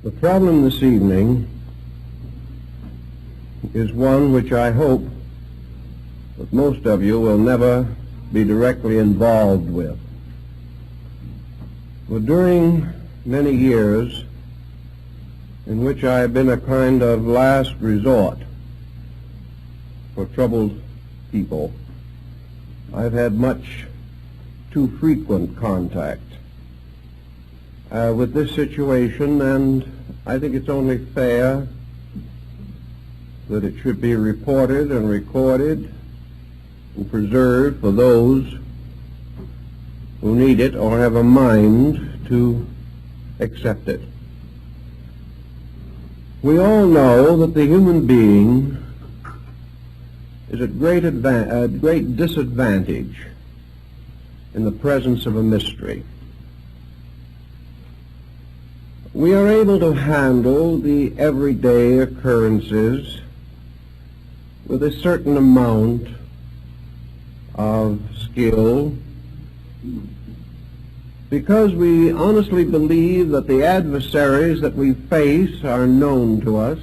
The problem this evening is one which I hope that most of you will never be directly involved with. But during many years in which I have been a kind of last resort for troubled people, I've had much too frequent contact with this situation, and I think it's only fair that it should be reported and recorded and preserved for those who need it or have a mind to accept it. We all know that the human being is at great disadvantage in the presence of a mystery. We are able to handle the everyday occurrences with a certain amount of skill because we honestly believe that the adversaries that we face are known to us.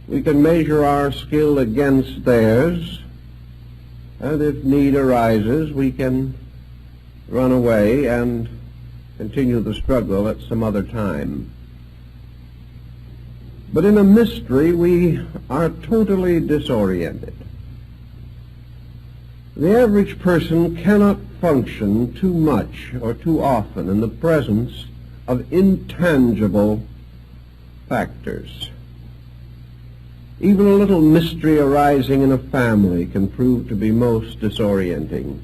We can measure our skill against theirs, and if need arises, we can run away and continue the struggle at some other time. But in a mystery, we are totally disoriented. The average person cannot function too much or too often in the presence of intangible factors. Even a little mystery arising in a family can prove to be most disorienting.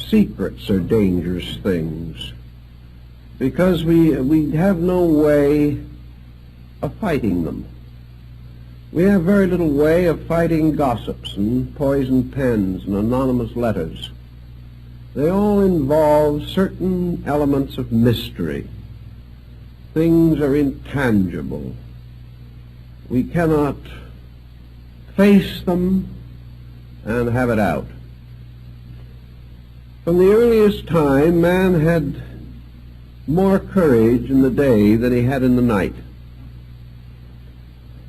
Secrets are dangerous things because we have no way of fighting them. We have very little way of fighting gossips and poisoned pens and anonymous letters. They all involve certain elements of mystery. Things are intangible. We cannot face them and have it out. From the earliest time, man had more courage in the day than he had in the night.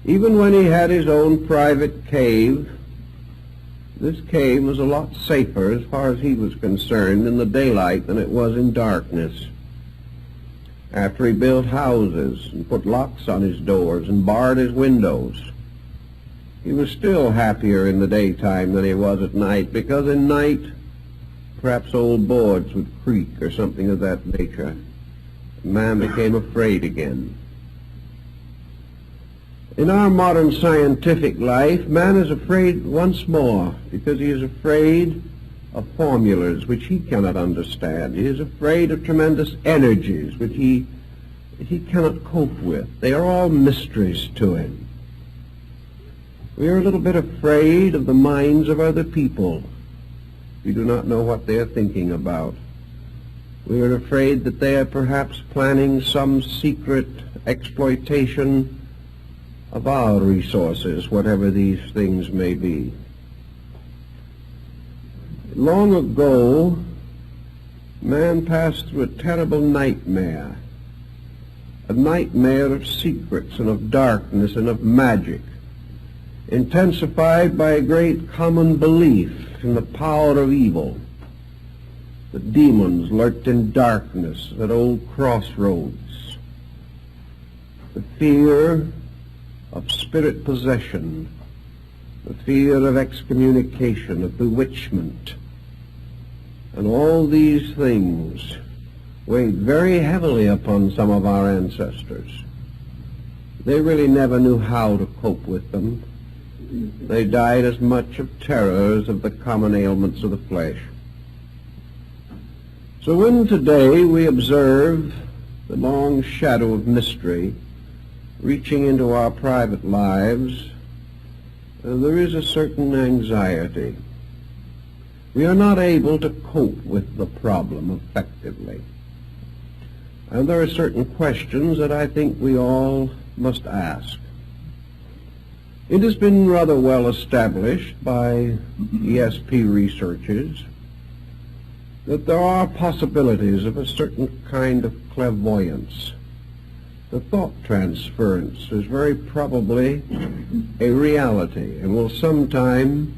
Even when he had his own private cave, this cave was a lot safer as far as he was concerned in the daylight than it was in darkness. After he built houses and put locks on his doors and barred his windows, he was still happier in the daytime than he was at night, because in night perhaps old boards would creak or something of that nature. Man became afraid again. In our modern scientific life, man is afraid once more because he is afraid of formulas which he cannot understand. He is afraid of tremendous energies which he cannot cope with. They are all mysteries to him. We are a little bit afraid of the minds of other people. We do not know what they are thinking about. We are afraid that they are perhaps planning some secret exploitation of our resources, whatever these things may be. Long ago, man passed through a terrible nightmare, a nightmare of secrets and of darkness and of magic, intensified by a great common belief in the power of evil. The demons lurked in darkness at old crossroads. The fear of spirit possession, the fear of excommunication, of bewitchment, and all these things weighed very heavily upon some of our ancestors. They really never knew how to cope with them. They died as much of terror as of the common ailments of the flesh. So when today we observe the long shadow of mystery reaching into our private lives, there is a certain anxiety. We are not able to cope with the problem effectively. And there are certain questions that I think we all must ask. It has been rather well established by ESP researchers that there are possibilities of a certain kind of clairvoyance The thought transference is very probably a reality and will sometime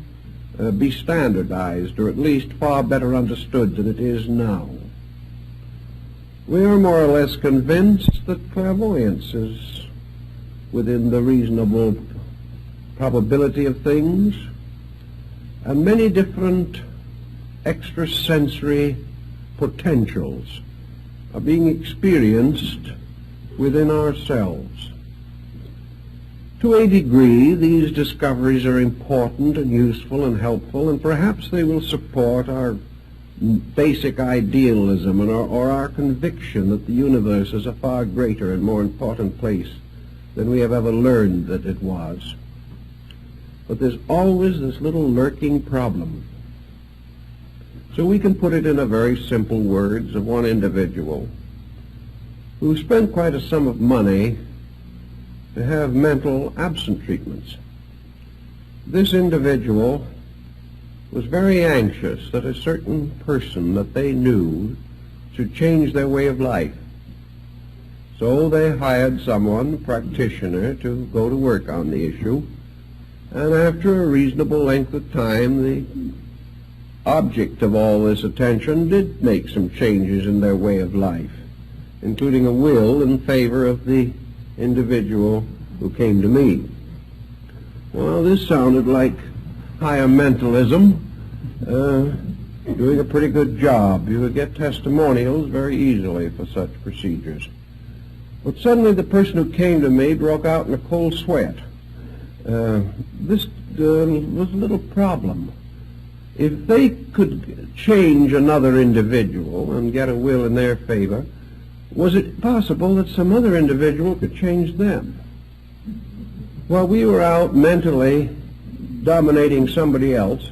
be standardized, or at least far better understood than it is now. We are more or less convinced that clairvoyance is within the reasonable probability of things, and many different extrasensory potentials are being experienced within ourselves. To a degree, these discoveries are important and useful and helpful, and perhaps they will support our basic idealism or our conviction that the universe is a far greater and more important place than we have ever learned that it was. But there's always this little lurking problem. So we can put it in a very simple words of one individual who spent quite a sum of money to have mental absent treatments. This individual was very anxious that a certain person that they knew should change their way of life. So they hired someone, a practitioner, to go to work on the issue, and after a reasonable length of time, the object of all this attention did make some changes in their way of life, including a will in favor of the individual who came to me. Well, this sounded like higher mentalism, doing a pretty good job. You would get testimonials very easily for such procedures. But suddenly the person who came to me broke out in a cold sweat. This was a little problem. If they could change another individual and get a will in their favor, was it possible that some other individual could change them? While we were out mentally dominating somebody else,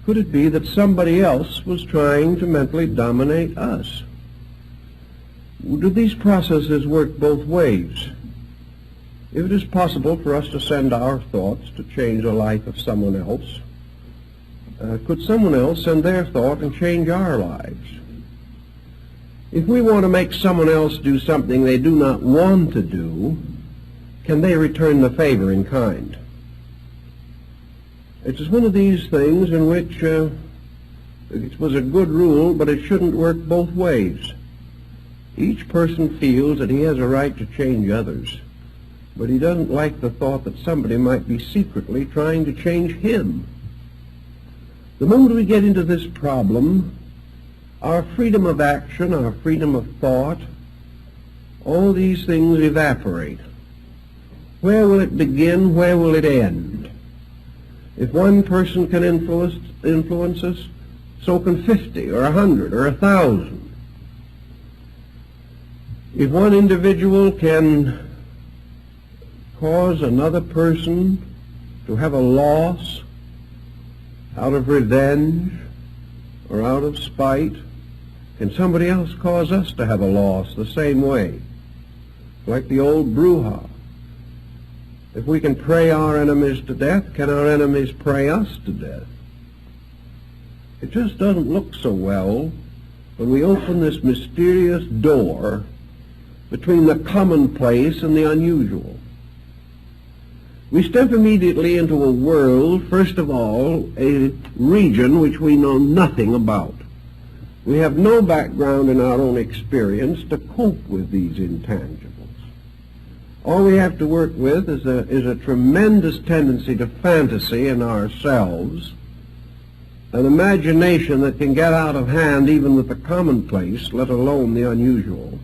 could it be that somebody else was trying to mentally dominate us? Do these processes work both ways? If it is possible for us to send our thoughts to change the life of someone else, could someone else send their thought and change our lives? If we want to make someone else do something they do not want to do, can they return the favor in kind? It is one of these things in which it was a good rule, but it shouldn't work both ways. Each person feels that he has a right to change others, but he doesn't like the thought that somebody might be secretly trying to change him. The moment we get into this problem, our freedom of action, our freedom of thought, all these things evaporate. Where will it begin? Where will it end? If one person can influence us, so can 50 or 100 or 1,000. If one individual can cause another person to have a loss out of revenge or out of spite, can somebody else cause us to have a loss the same way? Like the old brouhaha. If we can pray our enemies to death, can our enemies pray us to death? It just doesn't look so well when we open this mysterious door between the commonplace and the unusual. We step immediately into a world, first of all, a region which we know nothing about. We have no background in our own experience to cope with these intangibles. All we have to work with is a tremendous tendency to fantasy in ourselves, an imagination that can get out of hand even with the commonplace, let alone the unusual,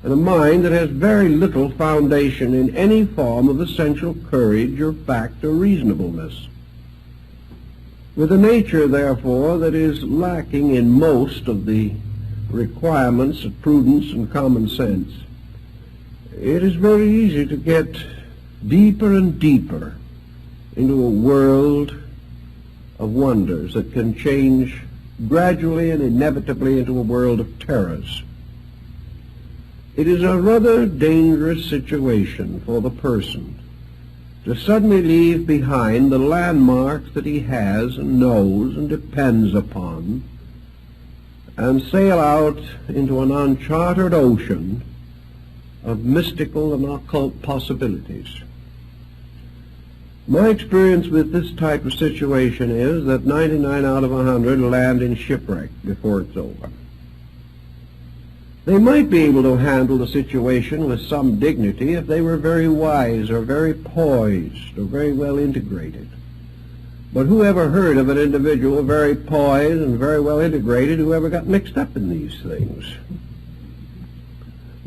and a mind that has very little foundation in any form of essential courage or fact or reasonableness. With a nature, therefore, that is lacking in most of the requirements of prudence and common sense, it is very easy to get deeper and deeper into a world of wonders that can change gradually and inevitably into a world of terrors. It is a rather dangerous situation for the person to suddenly leave behind the landmarks that he has and knows and depends upon and sail out into an uncharted ocean of mystical and occult possibilities. My experience with this type of situation is that 99 out of 100 land in shipwreck before it's over. They might be able to handle the situation with some dignity if they were very wise or very poised or very well integrated. But who ever heard of an individual very poised and very well integrated who ever got mixed up in these things?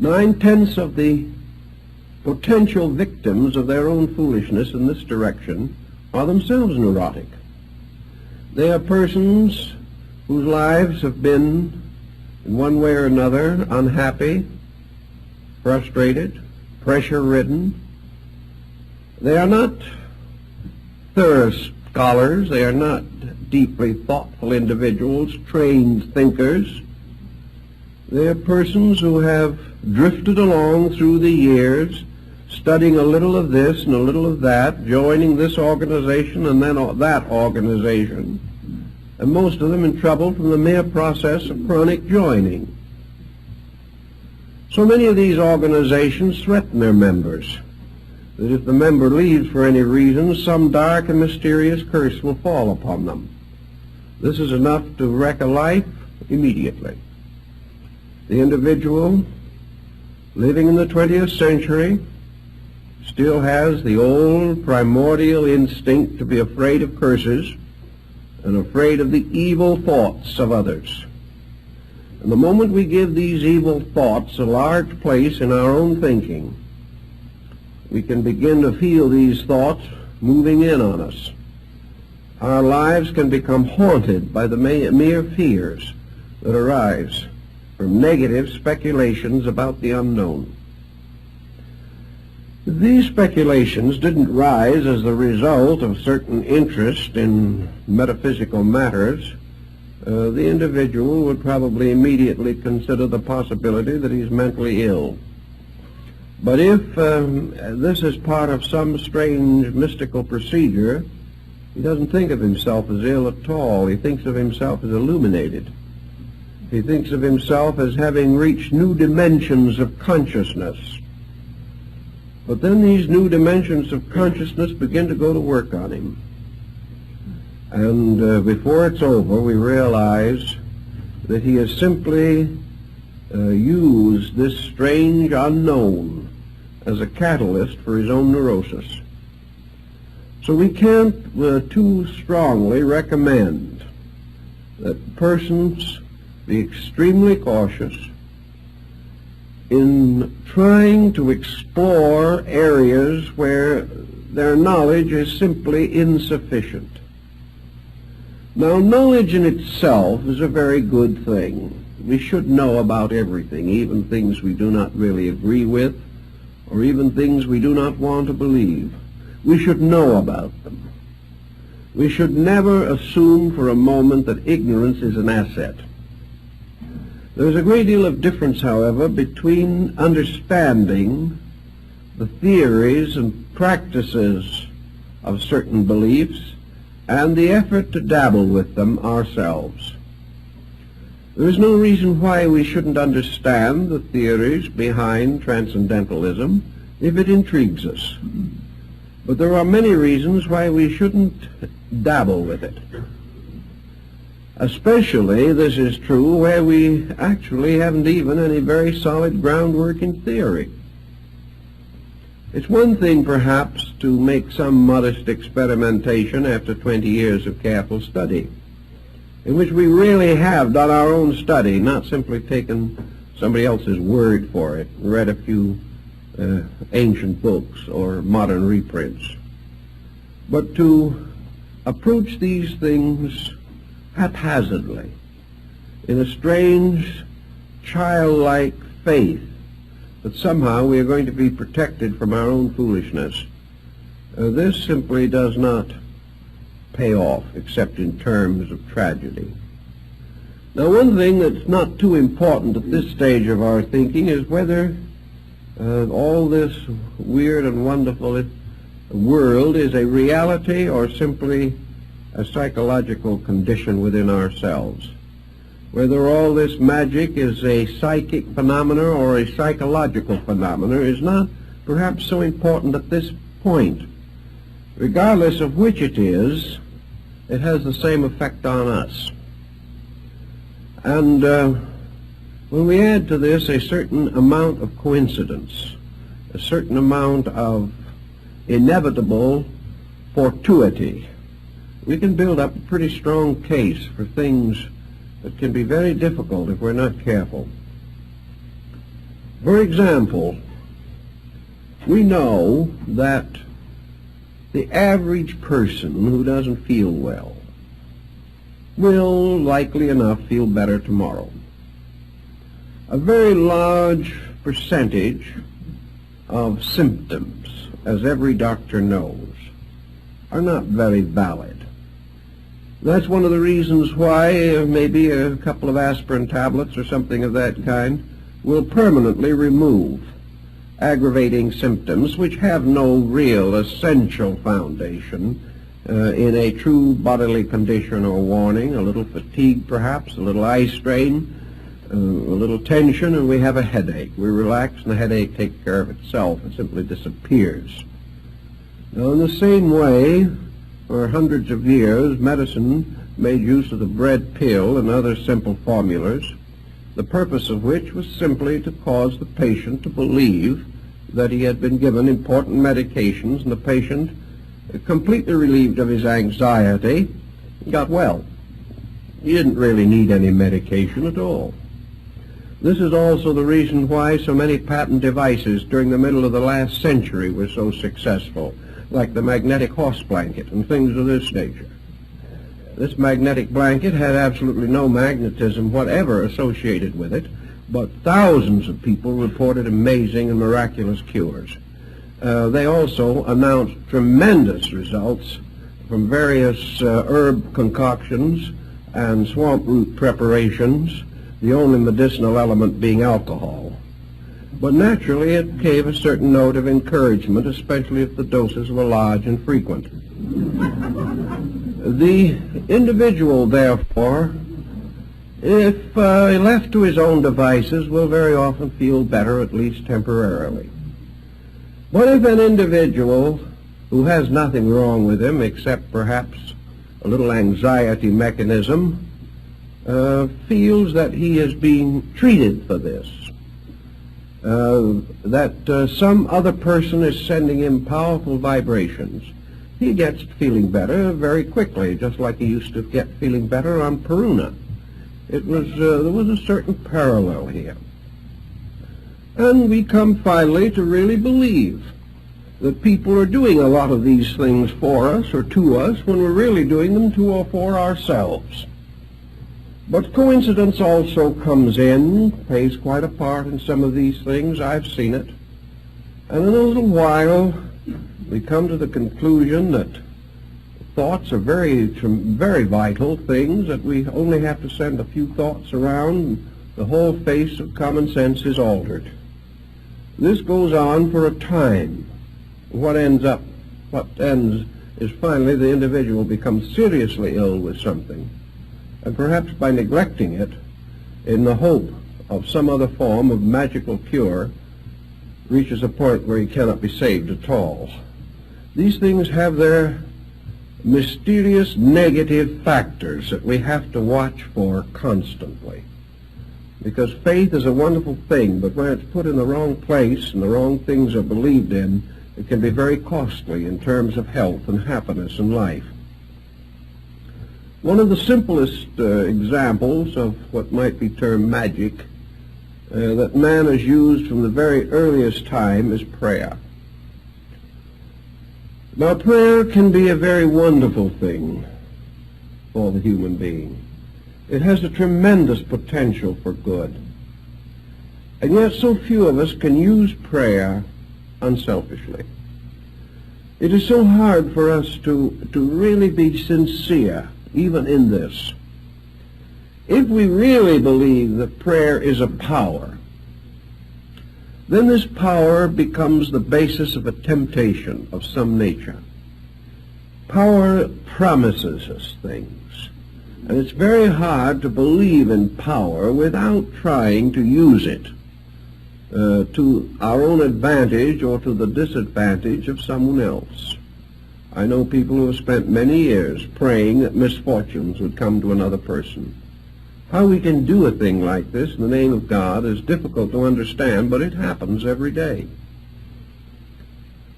9/10 of the potential victims of their own foolishness in this direction are themselves neurotic. They are persons whose lives have been, in one way or another, unhappy, frustrated, pressure-ridden. They are not thorough scholars. They are not deeply thoughtful individuals, trained thinkers. They are persons who have drifted along through the years, studying a little of this and a little of that, joining this organization and then that organization, and most of them in trouble from the mere process of chronic joining. So many of these organizations threaten their members that if the member leaves for any reason, some dark and mysterious curse will fall upon them. This is enough to wreck a life immediately. The individual living in the 20th century still has the old primordial instinct to be afraid of curses and afraid of the evil thoughts of others. And the moment we give these evil thoughts a large place in our own thinking, we can begin to feel these thoughts moving in on us. Our lives can become haunted by the mere fears that arise from negative speculations about the unknown. These speculations didn't rise as the result of certain interest in metaphysical matters. The individual would probably immediately consider the possibility that he's mentally ill. But if this is part of some strange mystical procedure, he doesn't think of himself as ill at all. He thinks of himself as illuminated. He thinks of himself as having reached new dimensions of consciousness. But then these new dimensions of consciousness begin to go to work on him. And before it's over, we realize that he has simply used this strange unknown as a catalyst for his own neurosis. So we can't too strongly recommend that persons be extremely cautious in trying to explore areas where their knowledge is simply insufficient. Now, knowledge in itself is a very good thing. We should know about everything, even things we do not really agree with, or even things we do not want to believe. We should know about them. We should never assume for a moment that ignorance is an asset. There's a great deal of difference, however, between understanding the theories and practices of certain beliefs and the effort to dabble with them ourselves. There is no reason why we shouldn't understand the theories behind transcendentalism if it intrigues us. But there are many reasons why we shouldn't dabble with it. Especially this is true where we actually haven't even any very solid groundwork in theory. It's one thing perhaps to make some modest experimentation after 20 years of careful study, in which we really have done our own study, not simply taken somebody else's word for it, read a few ancient books or modern reprints, but to approach these things haphazardly, in a strange, childlike faith that somehow we are going to be protected from our own foolishness. This simply does not pay off, except in terms of tragedy. Now, one thing that's not too important at this stage of our thinking is whether all this weird and wonderful world is a reality or simply a psychological condition within ourselves. whether all this magic is a psychic phenomena or a psychological phenomena is not perhaps so important at this point. Regardless of which it is, it has the same effect on us. And when we add to this a certain amount of coincidence, a certain amount of inevitable fortuity, we can build up a pretty strong case for things that can be very difficult if we're not careful. For example, we know that the average person who doesn't feel well will, likely enough, feel better tomorrow. A very large percentage of symptoms, as every doctor knows, are not very valid. That's one of the reasons why maybe a couple of aspirin tablets or something of that kind will permanently remove aggravating symptoms which have no real essential foundation in a true bodily condition or warning. A little fatigue perhaps, a little eye strain, a little tension, and we have a headache. We relax and the headache takes care of itself. It simply disappears. Now, in the same way, for hundreds of years, medicine made use of the bread pill and other simple formulas, the purpose of which was simply to cause the patient to believe that he had been given important medications, and the patient, completely relieved of his anxiety, got well. He didn't really need any medication at all. This is also the reason why so many patent devices during the middle of the last century were so successful, like the magnetic horse blanket and things of this nature. This magnetic blanket had absolutely no magnetism whatever associated with it, but thousands of people reported amazing and miraculous cures. They also announced tremendous results from various herb concoctions and swamp root preparations, the only medicinal element being alcohol. But naturally it gave a certain note of encouragement, especially if the doses were large and frequent. The individual, therefore, if left to his own devices, will very often feel better, at least temporarily. But if an individual who has nothing wrong with him except perhaps a little anxiety mechanism feels that he is being treated for this, that some other person is sending him powerful vibrations, he gets feeling better very quickly, just like he used to get feeling better on Peruna. There was a certain parallel here. And we come finally to really believe that people are doing a lot of these things for us or to us when we're really doing them to or for ourselves. But coincidence also comes in, plays quite a part in some of these things. I've seen it. And in a little while, we come to the conclusion that thoughts are very vital things, that we only have to send a few thoughts around and the whole face of common sense is altered. This goes on for a time. What ends is finally the individual becomes seriously ill with something, and perhaps by neglecting it, in the hope of some other form of magical cure, reaches a point where he cannot be saved at all. These things have their mysterious negative factors that we have to watch for constantly. Because faith is a wonderful thing, but when it's put in the wrong place and the wrong things are believed in, it can be very costly in terms of health and happiness in life. One of the simplest examples of what might be termed magic that man has used from the very earliest time is prayer. Now, prayer can be a very wonderful thing for the human being. It has a tremendous potential for good. And yet so few of us can use prayer unselfishly. It is so hard for us to really be sincere, even in this. If we really believe that prayer is a power, then this power becomes the basis of a temptation of some nature. Power promises us things. And it's very hard to believe in power without trying to use it to our own advantage or to the disadvantage of someone else. I know people who have spent many years praying that misfortunes would come to another person. How we can do a thing like this in the name of God is difficult to understand, but it happens every day.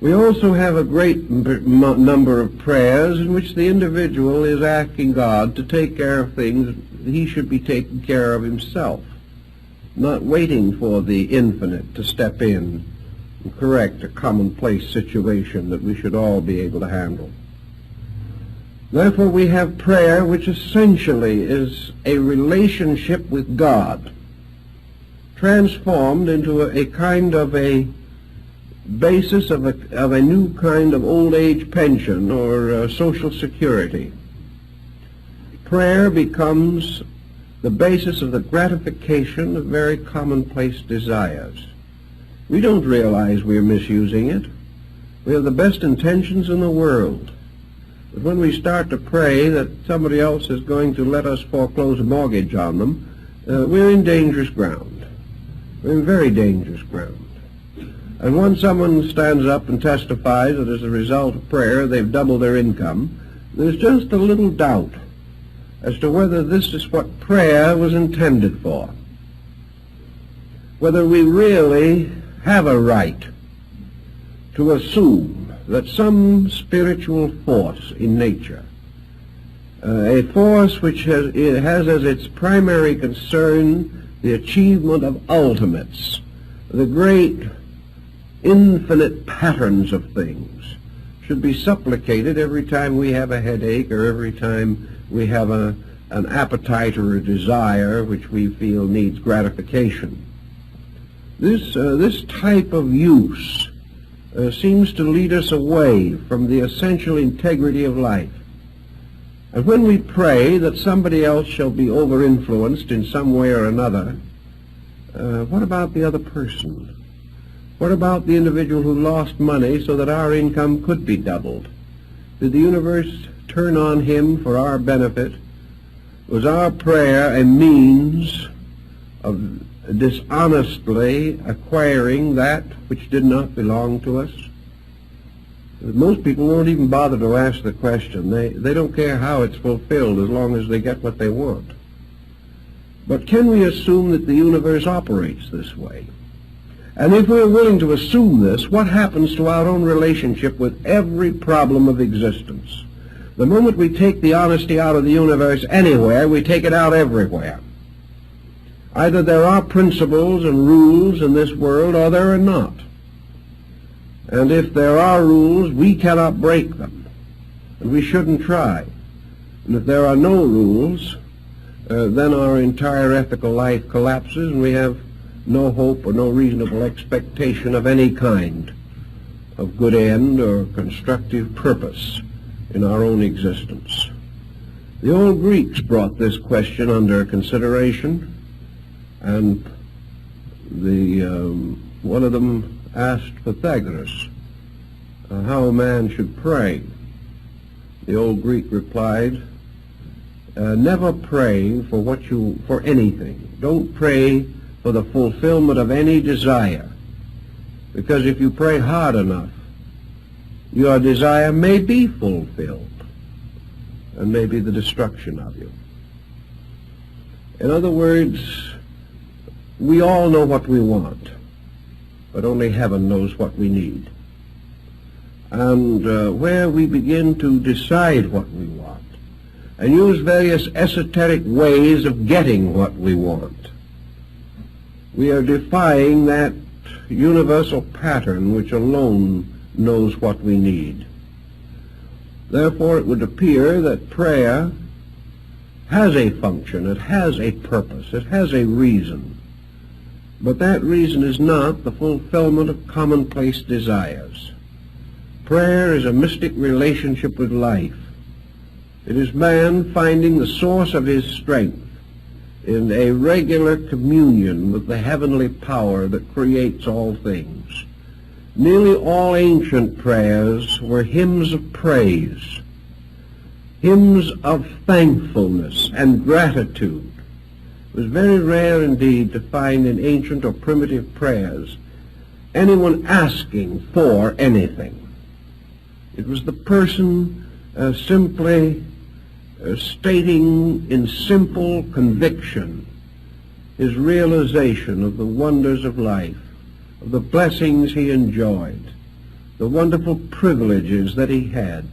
We also have a great number of prayers in which the individual is asking God to take care of things he should be taking care of himself, not waiting for the infinite to step in and correct a commonplace situation that we should all be able to handle. Therefore, we have prayer which essentially is a relationship with God, transformed into a kind of a basis of a new kind of old age pension or social security. Prayer becomes the basis of the gratification of very commonplace desires. We don't realize we're misusing it. We have the best intentions in the world. But when we start to pray that somebody else is going to let us foreclose a mortgage on them, we're in dangerous ground. We're in very dangerous ground. And when someone stands up and testifies that as a result of prayer they've doubled their income, there's just a little doubt as to whether this is what prayer was intended for. Whether we really have a right to assume that some spiritual force in nature, a force which has as its primary concern the achievement of ultimates, the great infinite patterns of things, should be supplicated every time we have a headache or every time we have an appetite or a desire which we feel needs gratification. This type of use seems to lead us away from the essential integrity of life. And when we pray that somebody else shall be over-influenced in some way or another, what about the other person? What about the individual who lost money so that our income could be doubled? Did the universe turn on him for our benefit? Was our prayer a means of dishonestly acquiring that which did not belong to us? Most people won't even bother to ask the question. They don't care how it's fulfilled as long as they get what they want. But can we assume that the universe operates this way? And if we're willing to assume this, what happens to our own relationship with every problem of existence? The moment we take the honesty out of the universe anywhere, we take it out everywhere. Either there are principles and rules in this world or there are not. And if there are rules, we cannot break them, and we shouldn't try. And if there are no rules, then our entire ethical life collapses and we have no hope or no reasonable expectation of any kind of good end or constructive purpose in our own existence. The old Greeks brought this question under consideration, and one of them asked Pythagoras how a man should pray. The old Greek replied, never pray for anything. Don't pray for the fulfillment of any desire, because if you pray hard enough, your desire may be fulfilled and may be the destruction of you. In other words, we all know what we want, but only heaven knows what we need. And where we begin to decide what we want and use various esoteric ways of getting what we want, we are defying that universal pattern which alone knows what we need. Therefore, it would appear that prayer has a function, it has a purpose, it has a reason. But that reason is not the fulfillment of commonplace desires. Prayer is a mystic relationship with life. It is man finding the source of his strength in a regular communion with the heavenly power that creates all things. Nearly all ancient prayers were hymns of praise, hymns of thankfulness and gratitude. It was very rare indeed to find in ancient or primitive prayers anyone asking for anything. It was the person simply stating in simple conviction his realization of the wonders of life, of the blessings he enjoyed, the wonderful privileges that he had.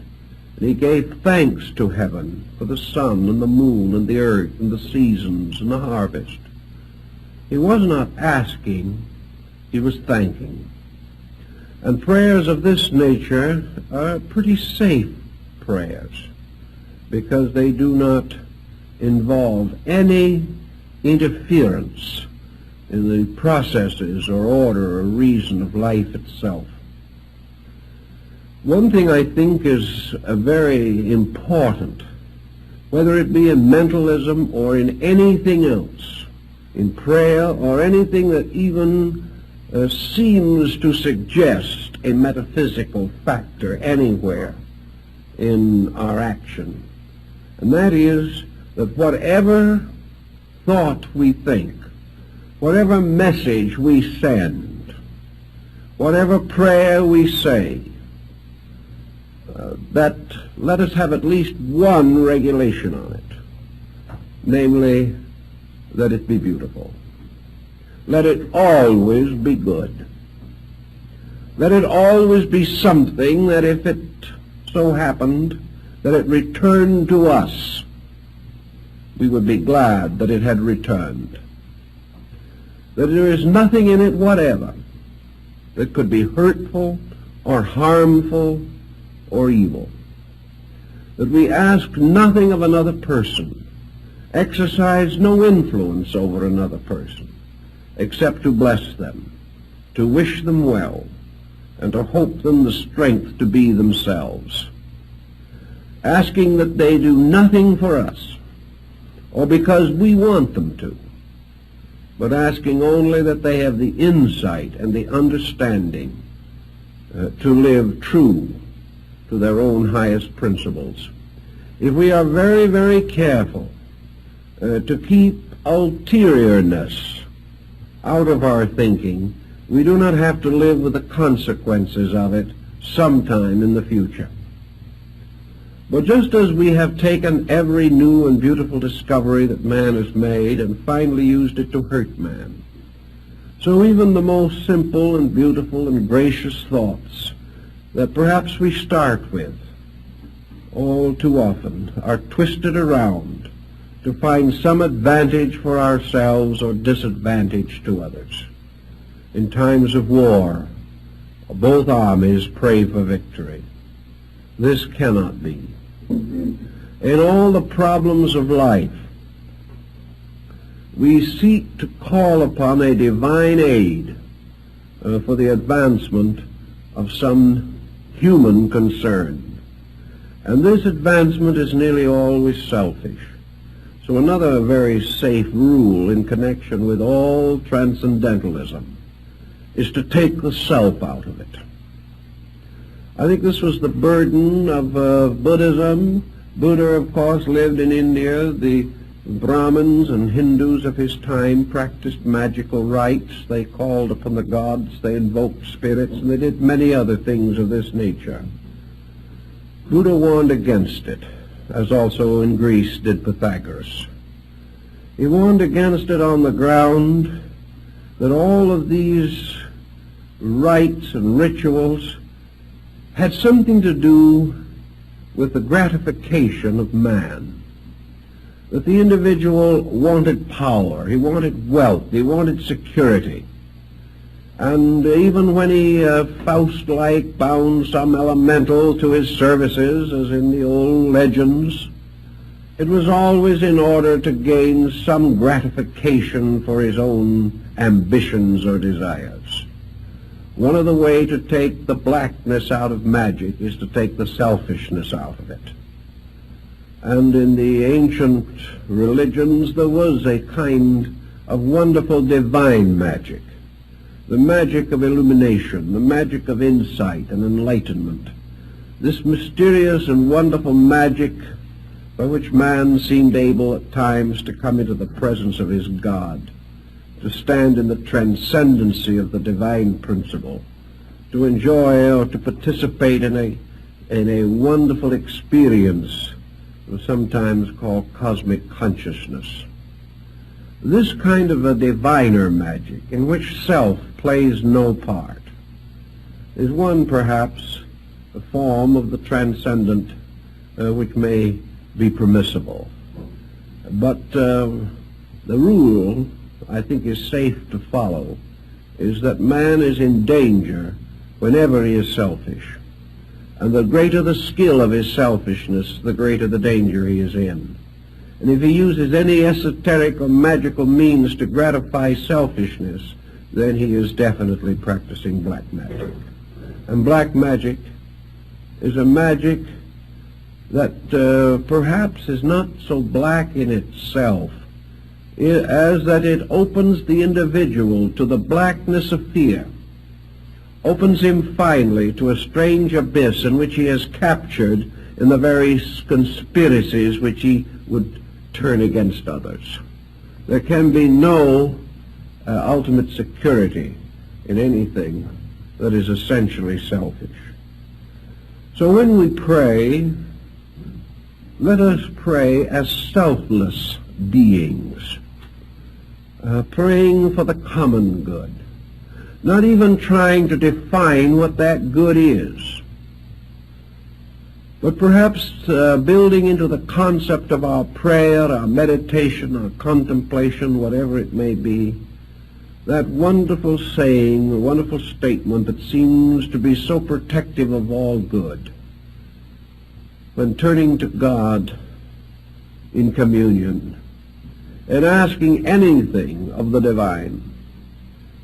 And he gave thanks to heaven for the sun and the moon and the earth and the seasons and the harvest. He was not asking, he was thanking. And prayers of this nature are pretty safe prayers because they do not involve any interference in the processes or order or reason of life itself. One thing I think is very important, whether it be in mentalism or in anything else, in prayer or anything that even seems to suggest a metaphysical factor anywhere in our action, and that is that whatever thought we think, whatever message we send, whatever prayer we say, that let us have at least one regulation on it, namely, that it be beautiful. Let it always be good. Let it always be something that if it so happened that it returned to us, we would be glad that it had returned. That there is nothing in it whatever that could be hurtful or harmful or evil. That we ask nothing of another person, exercise no influence over another person, except to bless them, to wish them well, and to hope them the strength to be themselves. Asking that they do nothing for us, or because we want them to, but asking only that they have the insight and the understanding to live true to their own highest principles. If we are very, very careful to keep ulteriourness out of our thinking, we do not have to live with the consequences of it sometime in the future. But just as we have taken every new and beautiful discovery that man has made and finally used it to hurt man, so even the most simple and beautiful and gracious thoughts that perhaps we start with all too often are twisted around to find some advantage for ourselves or disadvantage to others. In times of war, both armies pray for victory. This cannot be. In all the problems of life, we seek to call upon a divine aid for the advancement of some human concern. And this advancement is nearly always selfish. So another very safe rule in connection with all transcendentalism is to take the self out of it. I think this was the burden of Buddhism. Buddha, of course, lived in India. The Brahmins and Hindus of his time practiced magical rites. They called upon the gods, they invoked spirits, and they did many other things of this nature. Buddha warned against it, as also in Greece did Pythagoras. He warned against it on the ground that all of these rites and rituals had something to do with the gratification of man. That the individual wanted power, he wanted wealth, he wanted security. And even when he, Faust-like, bound some elemental to his services, as in the old legends, it was always in order to gain some gratification for his own ambitions or desires. One of the ways to take the blackness out of magic is to take the selfishness out of it. And in the ancient religions there was a kind of wonderful divine magic, the magic of illumination, the magic of insight and enlightenment. This mysterious and wonderful magic by which man seemed able at times to come into the presence of his God, to stand in the transcendency of the divine principle, to enjoy or to participate in a wonderful experience we sometimes called cosmic consciousness. This kind of a diviner magic, in which self plays no part, is one, perhaps, a form of the transcendent which may be permissible. But the rule, I think, is safe to follow, is that man is in danger whenever he is selfish. And the greater the skill of his selfishness, the greater the danger he is in. And if he uses any esoteric or magical means to gratify selfishness, then he is definitely practicing black magic. And black magic is a magic that perhaps is not so black in itself as that it opens the individual to the blackness of fear, opens him finally to a strange abyss in which he is captured in the very conspiracies which he would turn against others. There can be no ultimate security in anything that is essentially selfish. So when we pray, let us pray as selfless beings, praying for the common good, not even trying to define what that good is, but perhaps building into the concept of our prayer, our meditation, our contemplation, whatever it may be, that wonderful saying, a wonderful statement that seems to be so protective of all good. When turning to God in communion and asking anything of the divine,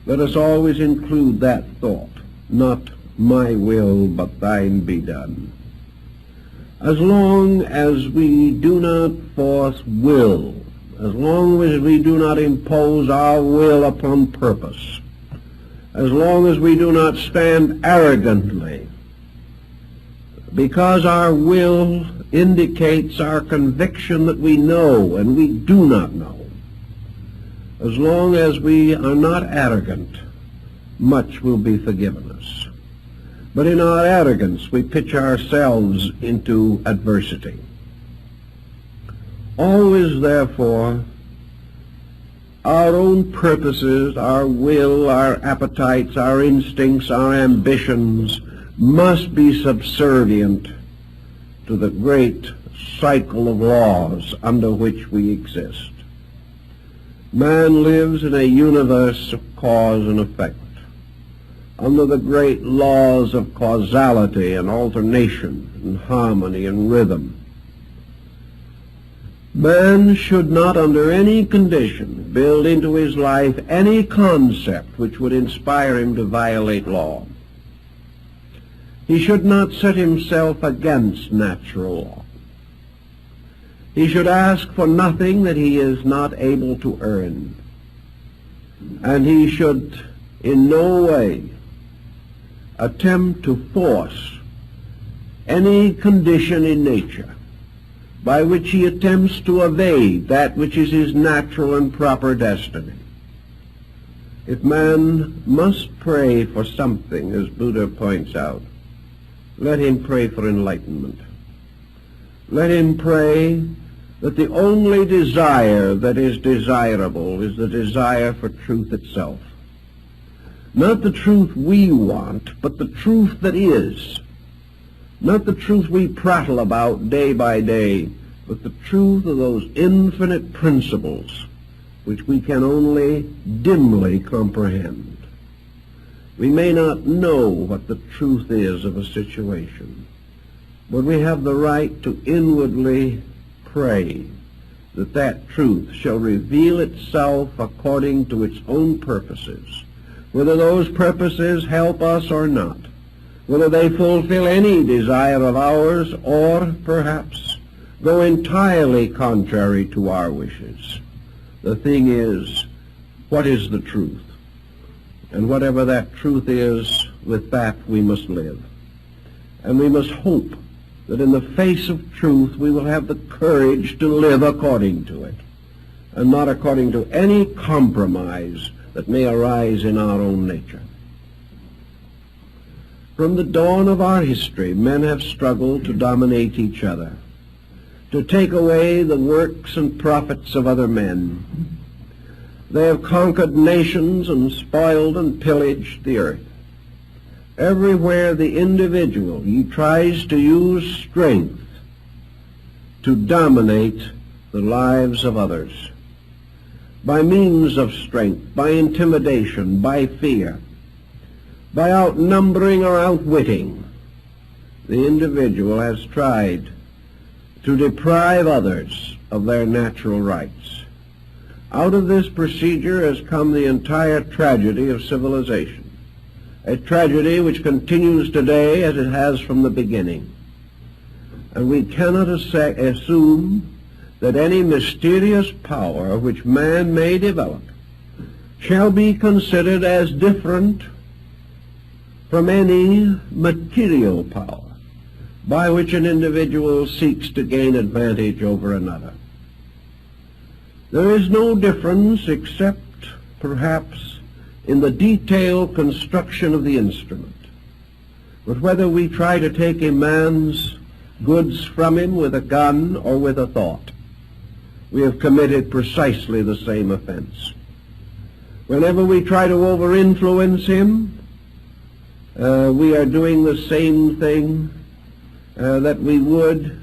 let us always include that thought, not my will, but thine be done. As long as we do not force will, as long as we do not impose our will upon purpose, as long as we do not stand arrogantly, because our will indicates our conviction that we know and we do not know, as long as we are not arrogant, much will be forgiven us. But in our arrogance, we pitch ourselves into adversity. Always, therefore, our own purposes, our will, our appetites, our instincts, our ambitions must be subservient to the great cycle of laws under which we exist. Man lives in a universe of cause and effect, under the great laws of causality and alternation and harmony and rhythm. Man should not under any condition build into his life any concept which would inspire him to violate law. He should not set himself against natural law. He should ask for nothing that he is not able to earn. And he should in no way attempt to force any condition in nature by which he attempts to evade that which is his natural and proper destiny. If man must pray for something, as Buddha points out, let him pray for enlightenment. Let him pray that the only desire that is desirable is the desire for truth itself. Not the truth we want, but the truth that is. Not the truth we prattle about day by day, but the truth of those infinite principles which we can only dimly comprehend. We may not know what the truth is of a situation, but we have the right to inwardly pray that that truth shall reveal itself according to its own purposes, whether those purposes help us or not, whether they fulfill any desire of ours or perhaps go entirely contrary to our wishes. The thing is, what is the truth? And whatever that truth is, with that we must live. And we must hope that in the face of truth we will have the courage to live according to it, and not according to any compromise that may arise in our own nature. From the dawn of our history, men have struggled to dominate each other, to take away the works and profits of other men. They have conquered nations and spoiled and pillaged the earth. Everywhere the individual tries to use strength to dominate the lives of others, by means of strength, by intimidation, by fear, by outnumbering or outwitting, the individual has tried to deprive others of their natural rights. Out of this procedure has come the entire tragedy of civilization, a tragedy which continues today as it has from the beginning. And we cannot assume that any mysterious power which man may develop shall be considered as different from any material power by which an individual seeks to gain advantage over another. There is no difference except perhaps in the detailed construction of the instrument. But whether we try to take a man's goods from him with a gun or with a thought, we have committed precisely the same offense. Whenever we try to over-influence him, we are doing the same thing that we would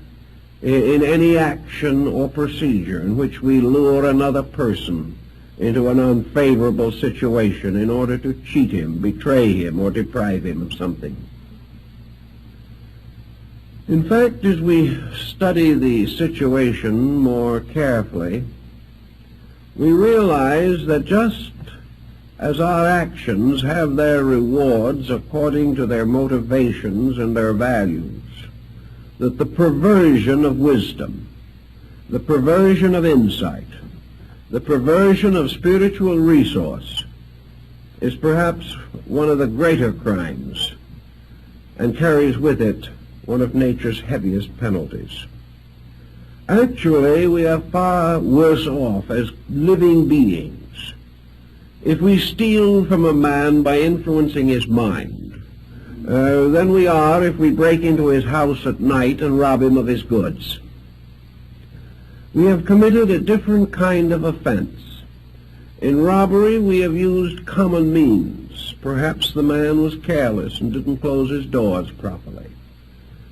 in any action or procedure in which we lure another person into an unfavorable situation in order to cheat him, betray him, or deprive him of something. In fact, as we study the situation more carefully, we realize that just as our actions have their rewards according to their motivations and their values, that the perversion of wisdom, the perversion of insight, the perversion of spiritual resource is perhaps one of the greater crimes and carries with it one of nature's heaviest penalties. Actually, we are far worse off as living beings if we steal from a man by influencing his mind than we are if we break into his house at night and rob him of his goods. We have committed a different kind of offense. In robbery, we have used common means. Perhaps the man was careless and didn't close his doors properly.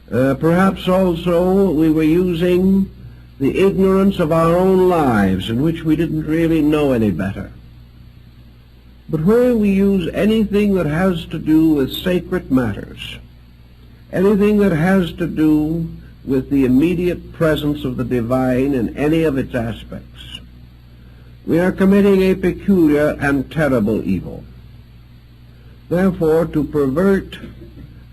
Perhaps also we were using the ignorance of our own lives in which we didn't really know any better. But where we use anything that has to do with sacred matters, anything that has to do with the immediate presence of the divine in any of its aspects, we are committing a peculiar and terrible evil. Therefore, to pervert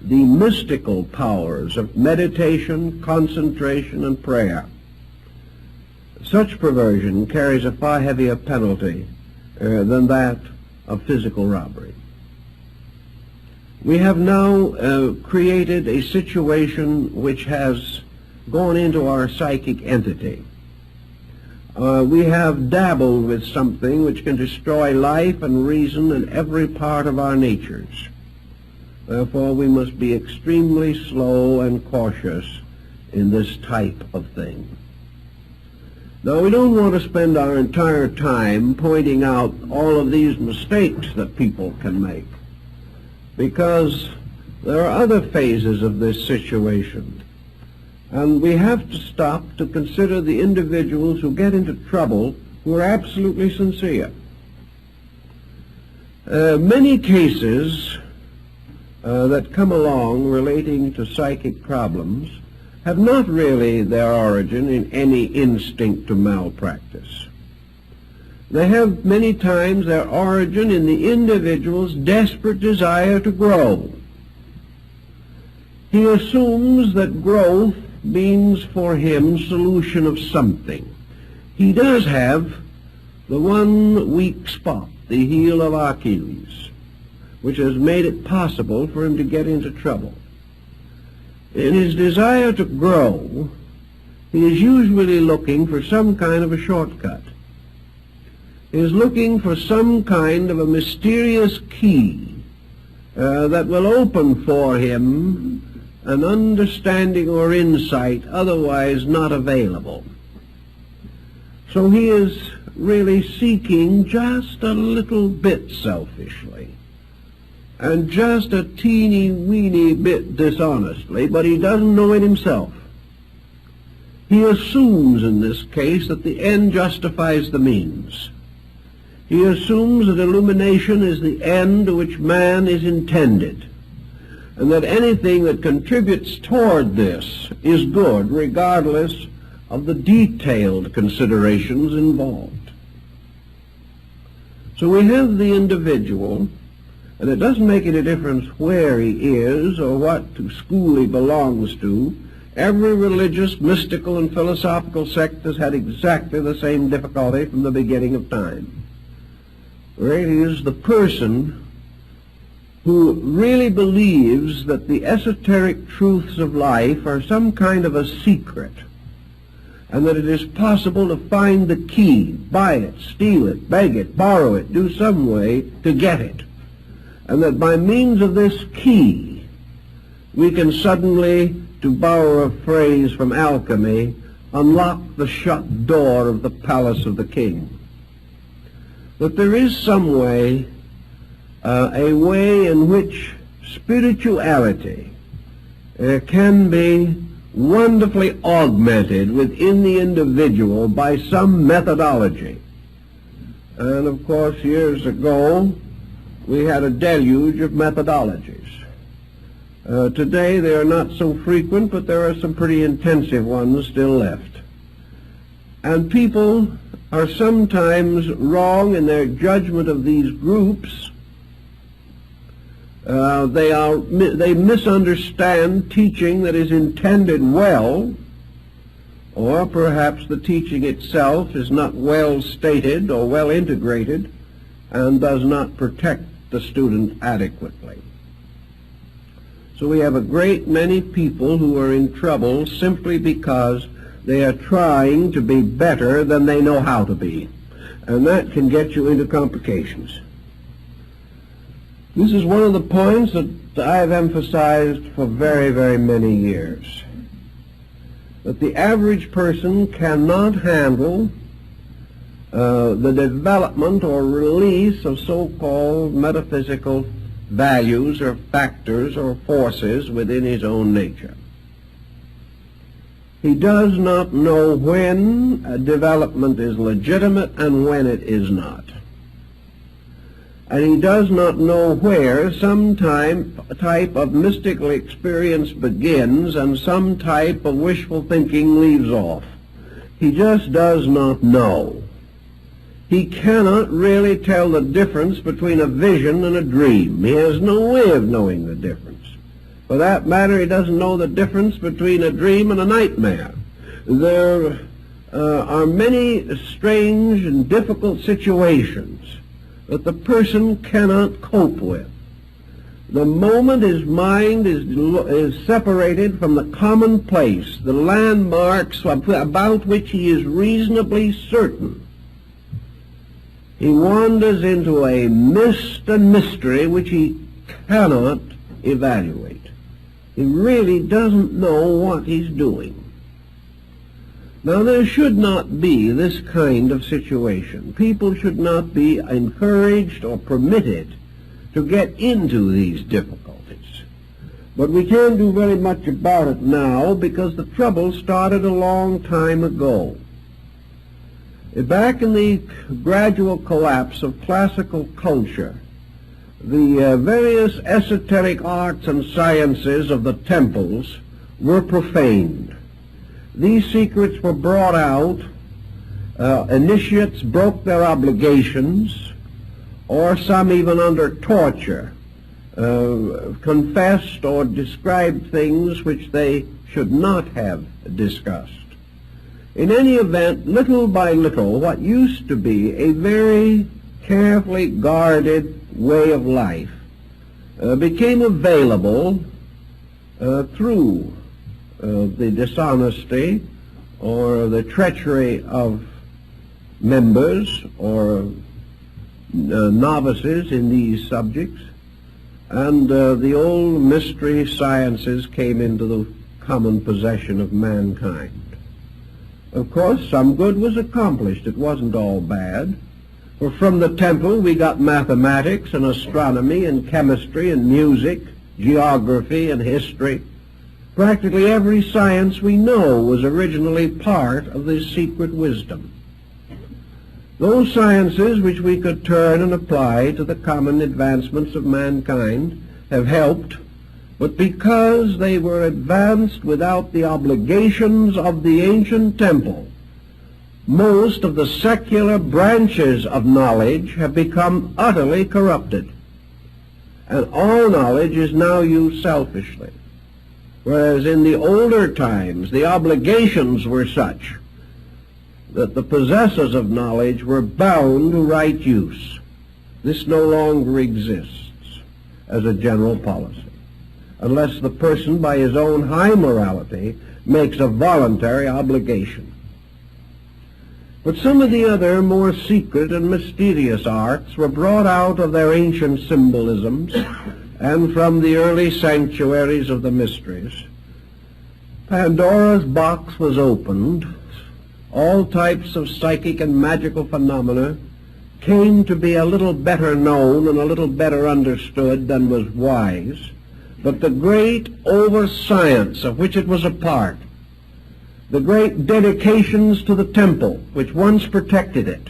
the mystical powers of meditation, concentration, and prayer, such perversion carries a far heavier penalty than that of physical robbery. We have now created a situation which has gone into our psychic entity. We have dabbled with something which can destroy life and reason in every part of our natures. Therefore, we must be extremely slow and cautious in this type of thing. Now, we don't want to spend our entire time pointing out all of these mistakes that people can make, because there are other phases of this situation, and we have to stop to consider the individuals who get into trouble who are absolutely sincere. Many cases that come along relating to psychic problems have not really their origin in any instinct to malpractice. They have many times their origin in the individual's desperate desire to grow. He assumes that growth means for him solution of something. He does have the one weak spot, the heel of Achilles, which has made it possible for him to get into trouble. In his desire to grow, he is usually looking for some kind of a shortcut. He is looking for some kind of a mysterious key that will open for him an understanding or insight otherwise not available. So he is really seeking just a little bit selfishly, and just a teeny-weeny bit dishonestly, but he doesn't know it himself. He assumes in this case that the end justifies the means. He assumes that illumination is the end to which man is intended, and that anything that contributes toward this is good, regardless of the detailed considerations involved. So we have the individual, and it doesn't make any difference where he is or what school he belongs to. Every religious, mystical, and philosophical sect has had exactly the same difficulty from the beginning of time. Where it is the person who really believes that the esoteric truths of life are some kind of a secret, and that it is possible to find the key, buy it, steal it, beg it, borrow it, do some way to get it, and that by means of this key we can suddenly, to borrow a phrase from alchemy, unlock the shut door of the palace of the king. That there is some way, a way in which spirituality can be wonderfully augmented within the individual by some methodology. And of course, years ago, we had a deluge of methodologies. Today, they are not so frequent, but there are some pretty intensive ones still left. And people are sometimes wrong in their judgment of these groups. They misunderstand teaching that is intended well, or perhaps the teaching itself is not well stated or well integrated and does not protect the student adequately. So we have a great many people who are in trouble simply because they are trying to be better than they know how to be, and that can get you into complications. This is one of the points that I have emphasized for very, very many years, that the average person cannot handle the development or release of so-called metaphysical values or factors or forces within his own nature. He does not know when a development is legitimate and when it is not. And he does not know where some type of mystical experience begins and some type of wishful thinking leaves off. He just does not know. He cannot really tell the difference between a vision and a dream. He has no way of knowing the difference. For that matter, he doesn't know the difference between a dream and a nightmare. There are many strange and difficult situations that the person cannot cope with. The moment his mind is separated from the commonplace, the landmarks about which he is reasonably certain, he wanders into a mist and mystery which he cannot evaluate. He really doesn't know what he's doing. Now, there should not be this kind of situation. People should not be encouraged or permitted to get into these difficulties. But we can't do very much about it now because the trouble started a long time ago. Back in the gradual collapse of classical culture, the various esoteric arts and sciences of the temples were profaned. These secrets were brought out. Initiates broke their obligations, or some even under torture confessed or described things which they should not have discussed. In any event, little by little, what used to be a very carefully guarded way of life became available through the dishonesty or the treachery of members or novices in these subjects, and the old mystery sciences came into the common possession of mankind. Of course, some good was accomplished. It wasn't all bad. For from the temple we got mathematics and astronomy and chemistry and music, geography and history. Practically every science we know was originally part of this secret wisdom. Those sciences which we could turn and apply to the common advancements of mankind have helped, but because they were advanced without the obligations of the ancient temple, most of the secular branches of knowledge have become utterly corrupted, and all knowledge is now used selfishly, whereas in the older times the obligations were such that the possessors of knowledge were bound to right use. This no longer exists as a general policy, unless the person by his own high morality makes a voluntary obligation. But some of the other more secret and mysterious arts were brought out of their ancient symbolisms and from the early sanctuaries of the mysteries. Pandora's box was opened. All types of psychic and magical phenomena came to be a little better known and a little better understood than was wise. But the great over-science of which it was a part, the great dedications to the temple which once protected it,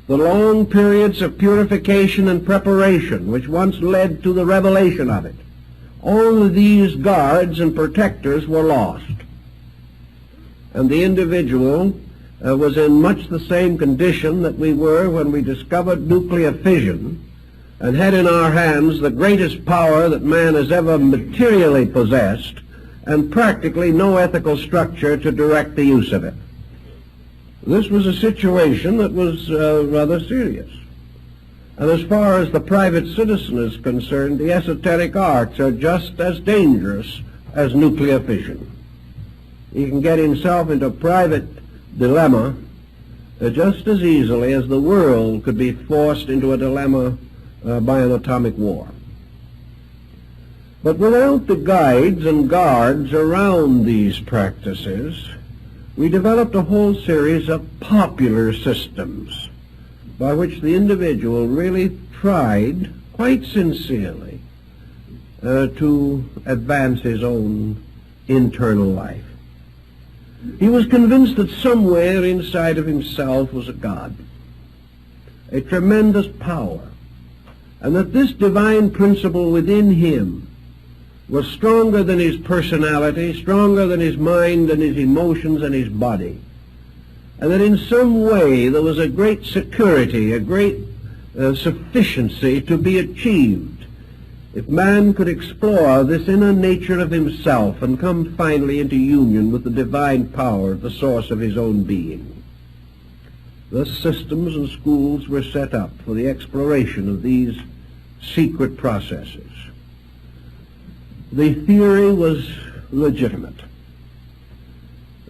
the long periods of purification and preparation which once led to the revelation of it, all of these guards and protectors were lost. And the individual was in much the same condition that we were when we discovered nuclear fission and had in our hands the greatest power that man has ever materially possessed, and practically no ethical structure to direct the use of it. This was a situation that was rather serious. And as far as the private citizen is concerned, the esoteric arts are just as dangerous as nuclear fission. He can get himself into a private dilemma just as easily as the world could be forced into a dilemma by an atomic war. But without the guides and guards around these practices, we developed a whole series of popular systems by which the individual really tried, quite sincerely, to advance his own internal life. He was convinced that somewhere inside of himself was a God, a tremendous power, and that this divine principle within him was stronger than his personality, stronger than his mind and his emotions and his body, and that in some way there was a great security, a great sufficiency to be achieved if man could explore this inner nature of himself and come finally into union with the divine power at the source of his own being. Thus systems and schools were set up for the exploration of these secret processes. The theory was legitimate.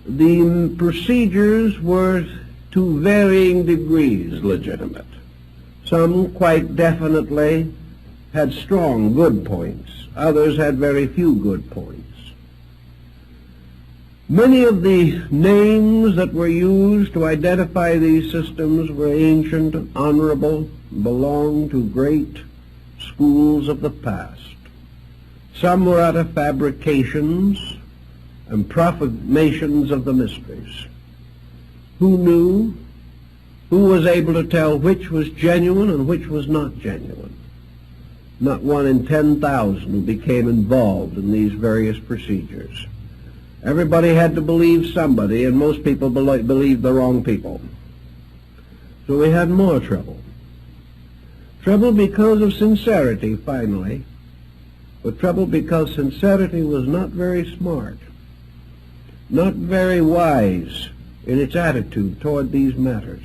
The procedures were to varying degrees legitimate. Some quite definitely had strong good points. Others had very few good points. Many of the names that were used to identify these systems were ancient, honorable, belonged to great schools of the past. Some were out of fabrications and proclamations of the mysteries. Who knew? Who was able to tell which was genuine and which was not genuine? Not one in 10,000 who became involved in these various procedures. Everybody had to believe somebody, and most people believed the wrong people. So we had more trouble. Trouble because of sincerity, finally, but trouble because sincerity was not very smart, not very wise in its attitude toward these matters.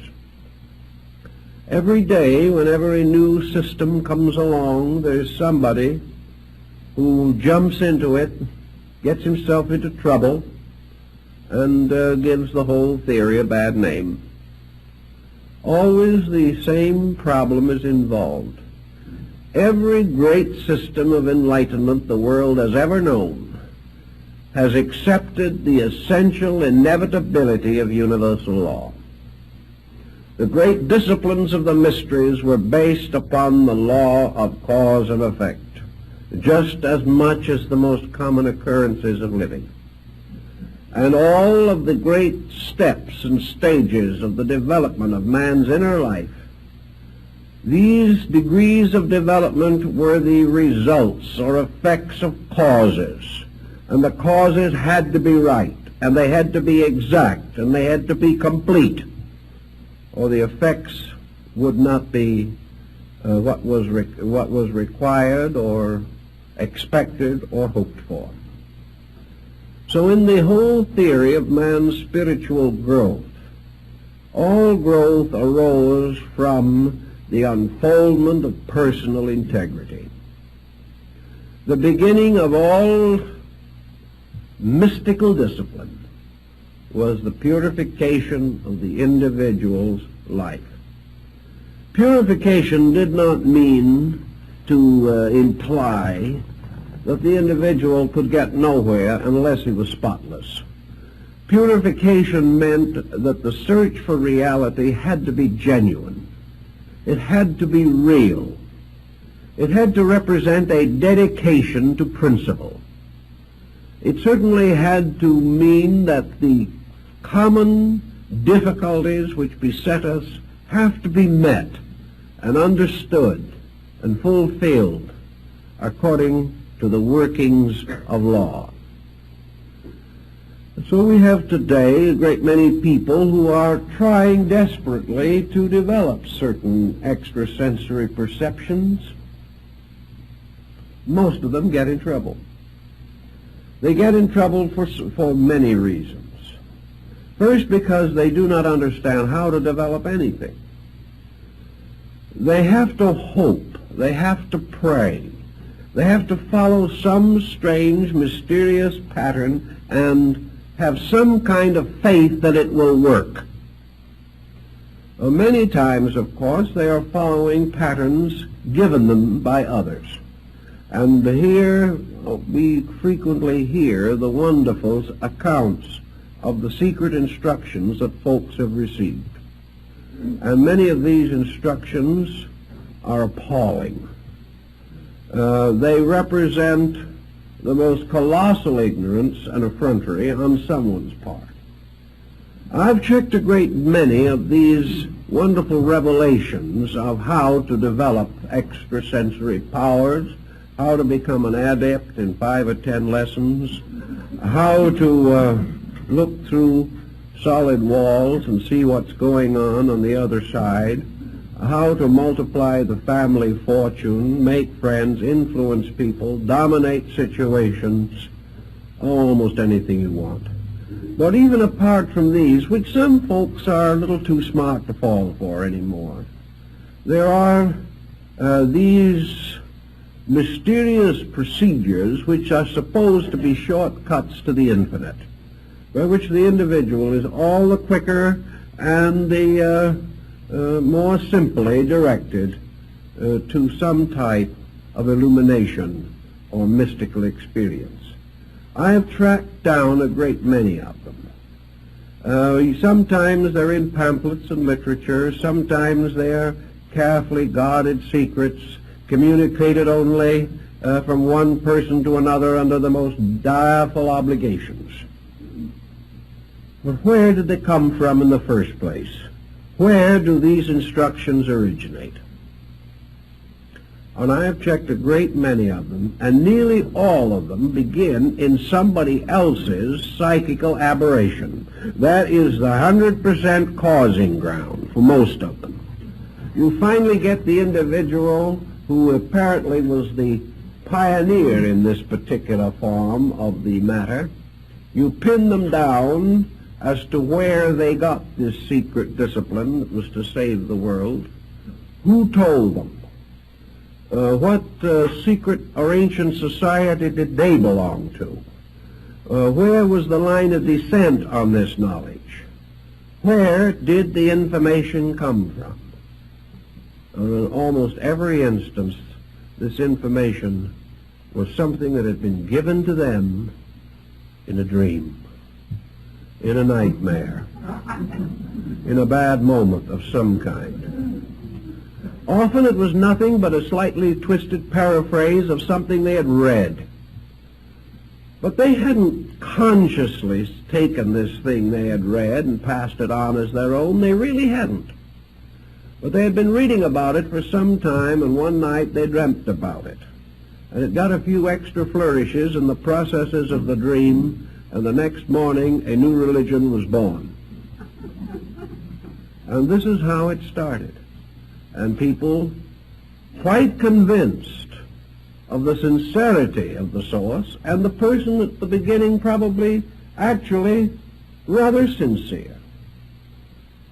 Every day, whenever a new system comes along, there's somebody who jumps into it, gets himself into trouble, and gives the whole theory a bad name. Always the same problem is involved. Every great system of enlightenment the world has ever known has accepted the essential inevitability of universal law. The great disciplines of the mysteries were based upon the law of cause and effect, just as much as the most common occurrences of living. And all of the great steps and stages of the development of man's inner life, these degrees of development were the results or effects of causes, and the causes had to be right, and they had to be exact, and they had to be complete, or the effects would not be what was required or expected or hoped for. So in the whole theory of man's spiritual growth, all growth arose from the unfoldment of personal integrity. The beginning of all mystical discipline was the purification of the individual's life. Purification did not mean to imply that the individual could get nowhere unless he was spotless. Purification meant that the search for reality had to be genuine. It had to be real. It had to represent a dedication to principle. It certainly had to mean that the common difficulties which beset us have to be met and understood and fulfilled according to the workings of law. So we have today a great many people who are trying desperately to develop certain extrasensory perceptions. Most of them get in trouble. They get in trouble for many reasons. First, because they do not understand how to develop anything. They have to hope. They have to pray. They have to follow some strange, mysterious pattern and have some kind of faith that it will work. Many times, of course, they are following patterns given them by others. And here we frequently hear the wonderful accounts of the secret instructions that folks have received. And many of these instructions are appalling. They represent the most colossal ignorance and effrontery on someone's part. I've checked a great many of these wonderful revelations of how to develop extrasensory powers, how to become an adept in 5 or 10 lessons, how to look through solid walls and see what's going on the other side, how to multiply the family fortune, make friends, influence people, dominate situations, almost anything you want. But even apart from these, which some folks are a little too smart to fall for anymore, there are these mysterious procedures which are supposed to be shortcuts to the infinite, by which the individual is all the quicker and the more simply directed to some type of illumination or mystical experience. I have tracked down a great many of them. Sometimes they're in pamphlets and literature, sometimes they're carefully guarded secrets, communicated only from one person to another under the most direful obligations. But where did they come from in the first place? Where do these instructions originate? And I have checked a great many of them, and nearly all of them begin in somebody else's psychical aberration. That is the 100% causing ground for most of them. You finally get the individual who apparently was the pioneer in this particular form of the matter. You pin them down as to where they got this secret discipline that was to save the world, who told them, What secret or ancient society did they belong to? Where was the line of descent on this knowledge? Where did the information come from? In almost every instance, this information was something that had been given to them in a dream, in a nightmare, in a bad moment of some kind. Often it was nothing but a slightly twisted paraphrase of something they had read. But they hadn't consciously taken this thing they had read and passed it on as their own. They really hadn't. But they had been reading about it for some time, and one night they dreamt about it. And it got a few extra flourishes in the processes of the dream, and the next morning a new religion was born. And this is how it started. And people, quite convinced of the sincerity of the source, and the person at the beginning probably actually rather sincere.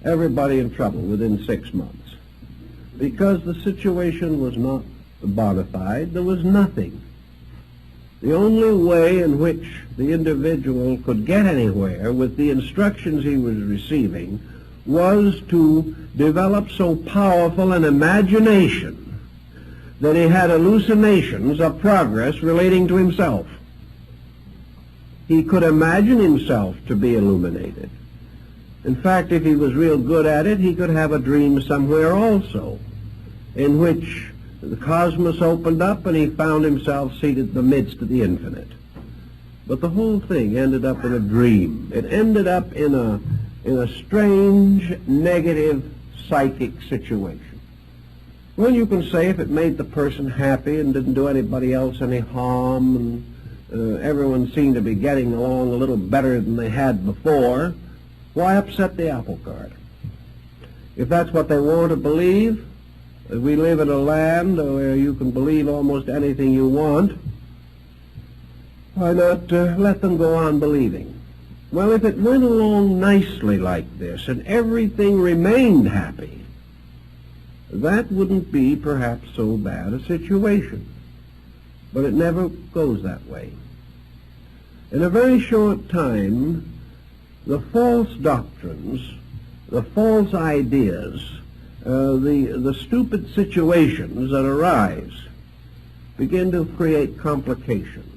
Everybody in trouble within 6 months. Because the situation was not bona fide, there was nothing. The only way in which the individual could get anywhere with the instructions he was receiving was to develop so powerful an imagination that he had hallucinations of progress relating to himself. He could imagine himself to be illuminated. In fact, if he was real good at it, he could have a dream somewhere also, in which the cosmos opened up and he found himself seated in the midst of the infinite. But the whole thing ended up in a dream. It ended up in a strange, negative, psychic situation. Well, you can say if it made the person happy and didn't do anybody else any harm, and everyone seemed to be getting along a little better than they had before, why upset the apple cart? If that's what they want to believe, we live in a land where you can believe almost anything you want, why not let them go on believing? Well, if it went along nicely like this and everything remained happy, that wouldn't be perhaps so bad a situation. But it never goes that way. In a very short time, the false doctrines, the false ideas, the stupid situations that arise begin to create complications.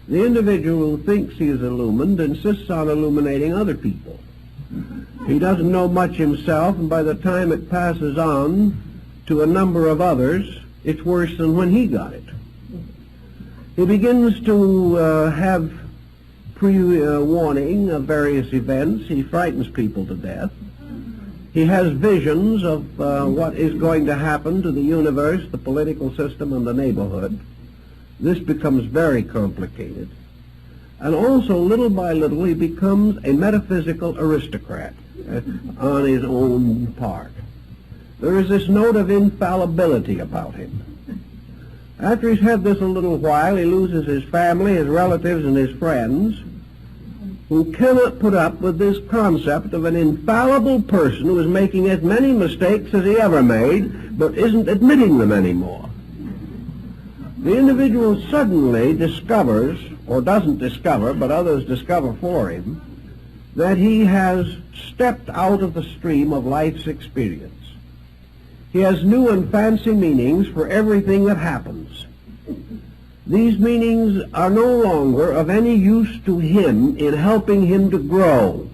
The individual who thinks he is illumined insists on illuminating other people. He doesn't know much himself, and by the time it passes on to a number of others, it's worse than when he got it. He begins to have pre-warning of various events. He frightens people to death. He has visions of what is going to happen to the universe, the political system, and the neighborhood. This becomes very complicated. And also, little by little, he becomes a metaphysical aristocrat on his own part. There is this note of infallibility about him. After he's had this a little while, he loses his family, his relatives, and his friends, who cannot put up with this concept of an infallible person who is making as many mistakes as he ever made, but isn't admitting them anymore. The individual suddenly discovers, or doesn't discover, but others discover for him, that he has stepped out of the stream of life's experience. He has new and fancy meanings for everything that happens. These meanings are no longer of any use to him in helping him to grow.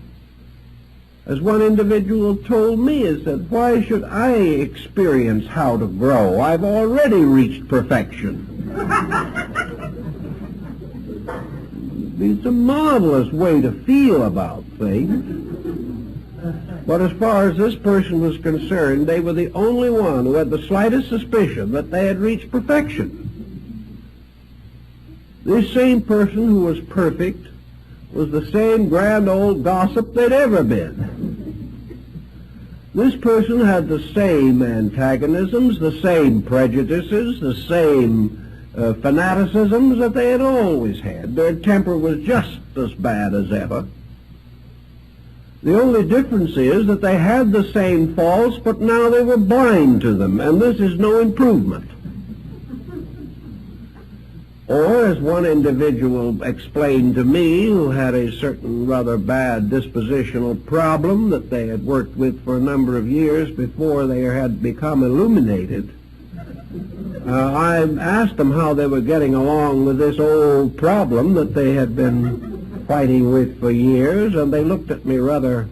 As one individual told me, he said, "Why should I experience how to grow? I've already reached perfection." It's a marvelous way to feel about things. But as far as this person was concerned, they were the only one who had the slightest suspicion that they had reached perfection. This same person who was perfect was the same grand old gossip they'd ever been. This person had the same antagonisms, the same prejudices, the same fanaticisms that they had always had. Their temper was just as bad as ever. The only difference is that they had the same faults, but now they were blind to them, and this is no improvement. Or, as one individual explained to me, who had a certain rather bad dispositional problem that they had worked with for a number of years before they had become illuminated, I asked them how they were getting along with this old problem that they had been fighting with for years, and they looked at me rather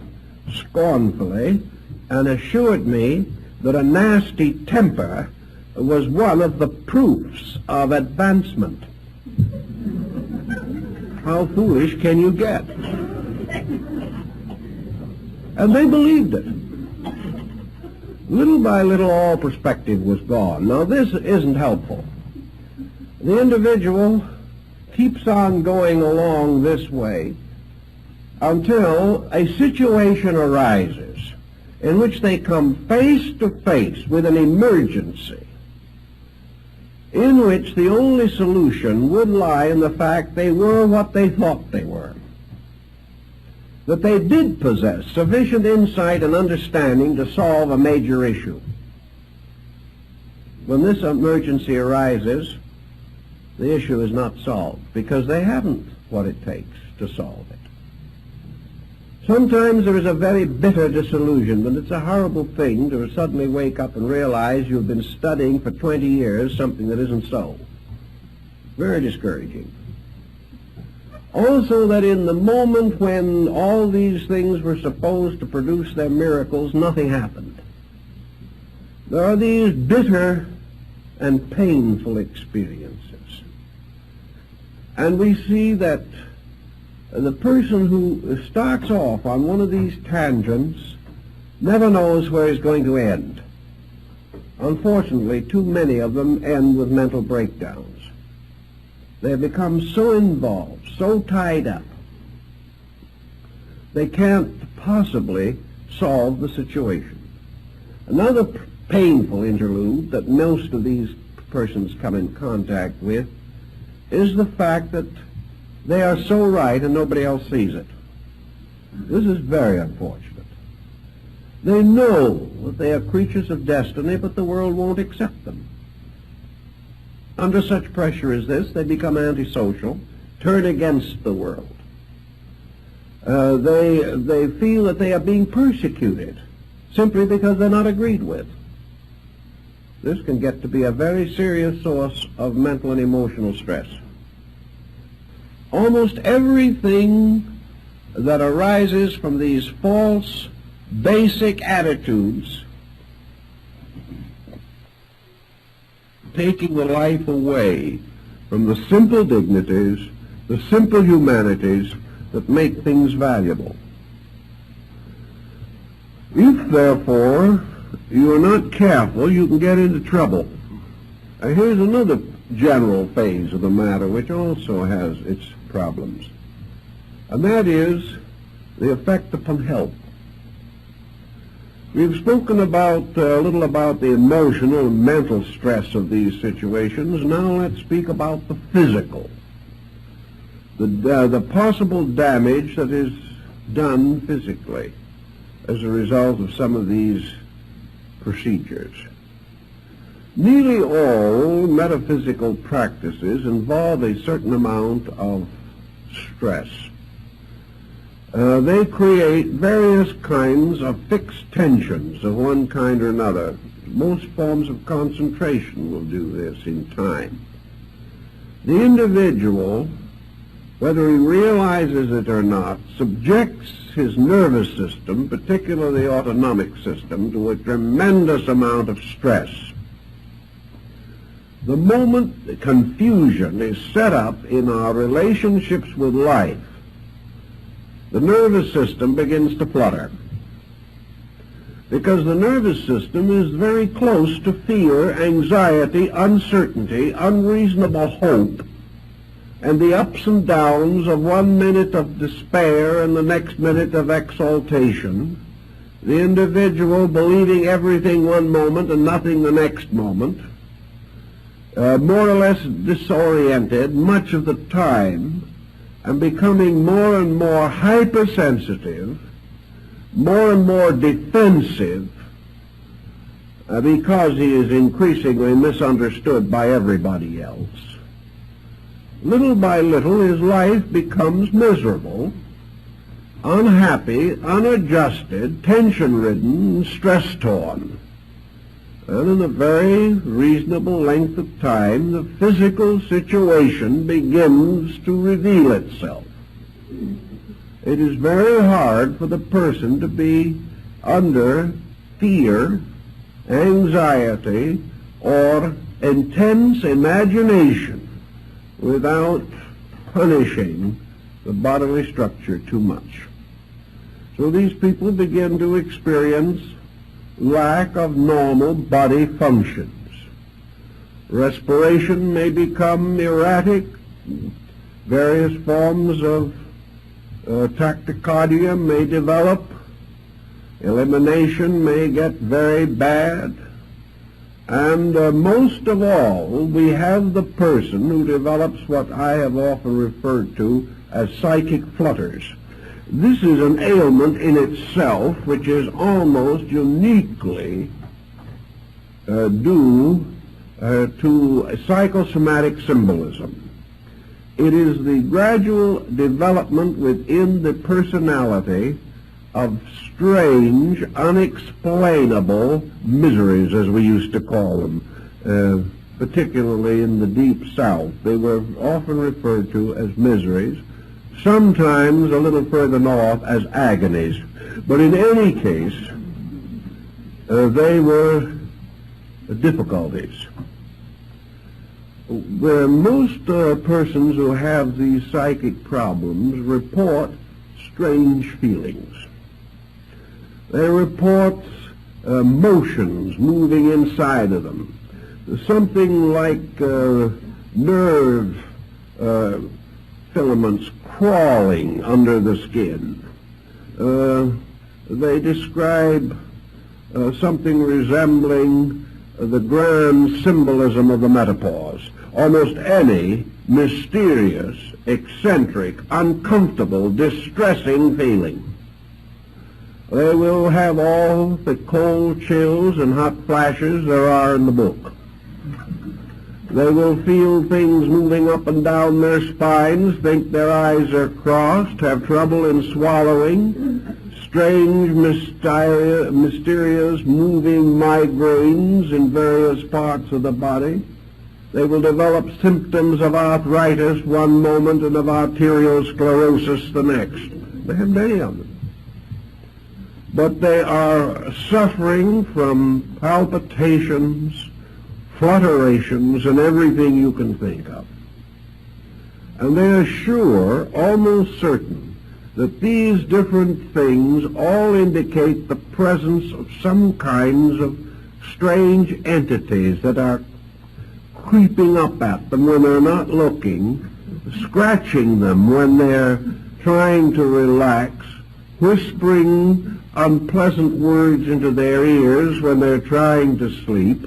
scornfully and assured me that a nasty temper was one of the proofs of advancement. How foolish can you get? And they believed it. Little by little, all perspective was gone. Now, this isn't helpful. The individual keeps on going along this way until a situation arises in which they come face to face with an emergency in which the only solution would lie in the fact they were what they thought they were. That they did possess sufficient insight and understanding to solve a major issue. When this emergency arises, the issue is not solved because they haven't what it takes to solve it. Sometimes there is a very bitter disillusionment. It's a horrible thing to suddenly wake up and realize you've been studying for 20 years something that isn't so. Very discouraging. Also, that in the moment when all these things were supposed to produce their miracles, nothing happened. There are these bitter and painful experiences. And we see that the person who starts off on one of these tangents never knows where he's going to end. Unfortunately, too many of them end with mental breakdowns. They have become so involved, so tied up, they can't possibly solve the situation. Another painful interlude that most of these persons come in contact with is the fact that they are so right and nobody else sees it. This is very unfortunate. They know that they are creatures of destiny, but the world won't accept them. Under such pressure as this, they become antisocial, turn against the world. They feel that they are being persecuted simply because they're not agreed with. This can get to be a very serious source of mental and emotional stress. Almost everything that arises from these false, basic attitudes, taking the life away from the simple dignities, the simple humanities that make things valuable. If, therefore, you are not careful, you can get into trouble. Here's another general phase of the matter which also has its problems, and that is the effect upon health. We've spoken about a little about the emotional and mental stress of these situations. Now let's speak about the physical, the possible damage that is done physically as a result of some of these procedures. Nearly all metaphysical practices involve a certain amount of stress. They create various kinds of fixed tensions of one kind or another. Most forms of concentration will do this in time. The individual, whether he realizes it or not, subjects his nervous system, particularly the autonomic system, to a tremendous amount of stress. The moment the confusion is set up in our relationships with life, the nervous system begins to flutter. Because the nervous system is very close to fear, anxiety, uncertainty, unreasonable hope, and the ups and downs of 1 minute of despair and the next minute of exaltation, the individual believing everything one moment and nothing the next moment, more or less disoriented much of the time, and becoming more and more hypersensitive, more and more defensive, because he is increasingly misunderstood by everybody else. little by little his life becomes miserable, unhappy, unadjusted, tension-ridden, and stress-torn. And in a very reasonable length of time, the physical situation begins to reveal itself. It is very hard for the person to be under fear, anxiety, or intense imagination without punishing the bodily structure too much. So these people begin to experience lack of normal body functions. Respiration may become erratic. Various forms of tachycardia may develop. Elimination may get very bad. And most of all, we have the person who develops what I have often referred to as psychic flutters. This is an ailment in itself which is almost uniquely due to psychosomatic symbolism. It is the gradual development within the personality of strange, unexplainable miseries, as we used to call them, particularly in the Deep South. They were often referred to as miseries, sometimes a little further north as agonies. But in any case, they were difficulties. Where most persons who have these psychic problems report strange feelings. They report motions moving inside of them, something like nerve filaments crawling under the skin. They describe something resembling the grand symbolism of the menopause. Almost any mysterious, eccentric, uncomfortable, distressing feeling. They will have all the cold chills and hot flashes there are in the book. They will feel things moving up and down their spines, think their eyes are crossed, have trouble in swallowing, strange, mysterious moving migraines in various parts of the body. They will develop symptoms of arthritis one moment and of arteriosclerosis the next. They have many of them. But they are suffering from palpitations, flutterations, and everything you can think of. And they are sure, almost certain, that these different things all indicate the presence of some kinds of strange entities that are creeping up at them when they're not looking, scratching them when they're trying to relax, whispering unpleasant words into their ears when they're trying to sleep,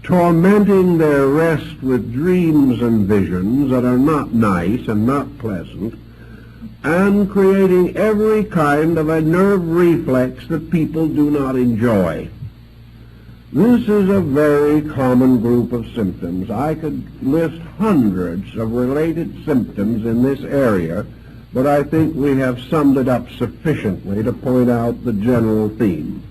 tormenting their rest with dreams and visions that are not nice and not pleasant, and creating every kind of a nerve reflex that people do not enjoy. This is a very common group of symptoms. I could list hundreds of related symptoms in this area, but I think we have summed it up sufficiently to point out the general theme.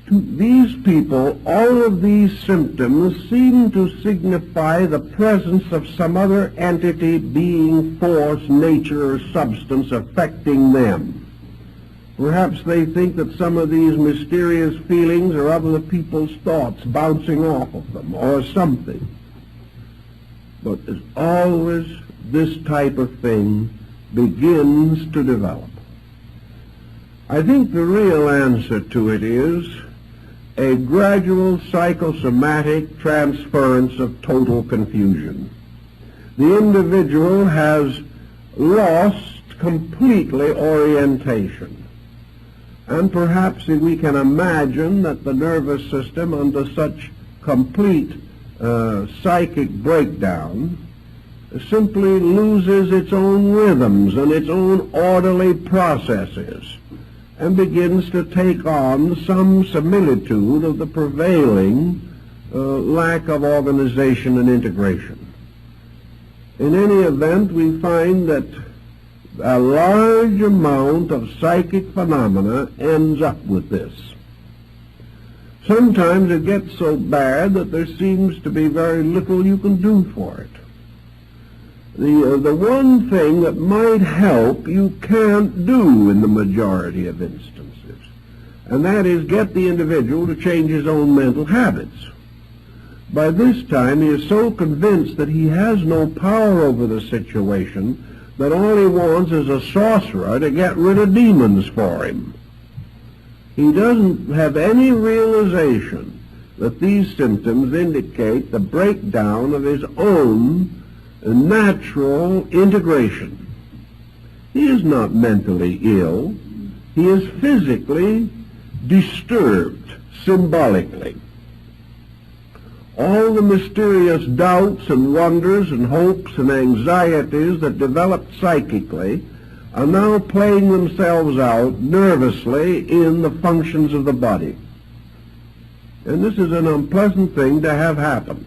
To these people, all of these symptoms seem to signify the presence of some other entity, being, force, nature, or substance affecting them. Perhaps they think that some of these mysterious feelings are other people's thoughts bouncing off of them, or something. But as always, this type of thing begins to develop. I think the real answer to it is a gradual psychosomatic transference of total confusion. The individual has lost completely orientation. And perhaps we can imagine that the nervous system, under such complete psychic breakdown, simply loses its own rhythms and its own orderly processes, and begins to take on some similitude of the prevailing lack of organization and integration. In any event, we find that a large amount of psychic phenomena ends up with this. Sometimes it gets so bad that there seems to be very little you can do for it. The one thing that might help you can't do in the majority of instances, and that is get the individual to change his own mental habits. By this time, he is so convinced that he has no power over the situation that all he wants is a sorcerer to get rid of demons for him. He doesn't have any realization that these symptoms indicate the breakdown of his own natural integration. He is not mentally ill. He is physically disturbed, symbolically. All the mysterious doubts and wonders and hopes and anxieties that developed psychically are now playing themselves out nervously in the functions of the body. And this is an unpleasant thing to have happen.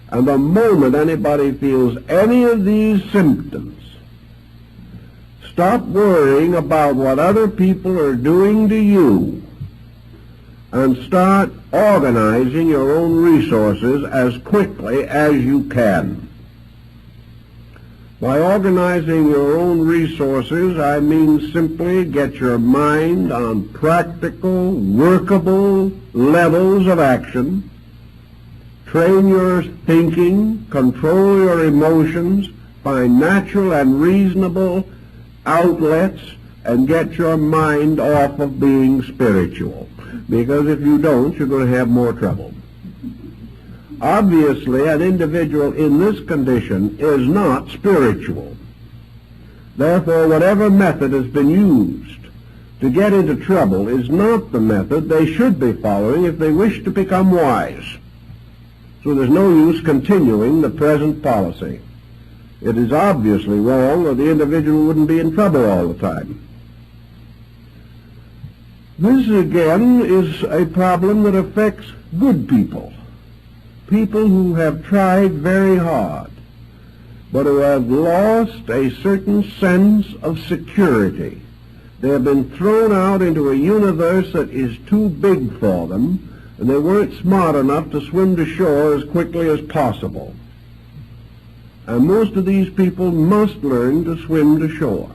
And the moment anybody feels any of these symptoms, stop worrying about what other people are doing to you and start organizing your own resources as quickly as you can. By organizing your own resources, I mean simply get your mind on practical, workable levels of action, train your thinking, control your emotions, find natural and reasonable outlets, and get your mind off of being spiritual. Because if you don't, you're going to have more trouble. Obviously, an individual in this condition is not spiritual. Therefore, whatever method has been used to get into trouble is not the method they should be following if they wish to become wise. So there's no use continuing the present policy. It is obviously wrong, or the individual wouldn't be in trouble all the time. This, again, is a problem that affects good people. People who have tried very hard, but who have lost a certain sense of security. They have been thrown out into a universe that is too big for them, and they weren't smart enough to swim to shore as quickly as possible. And most of these people must learn to swim to shore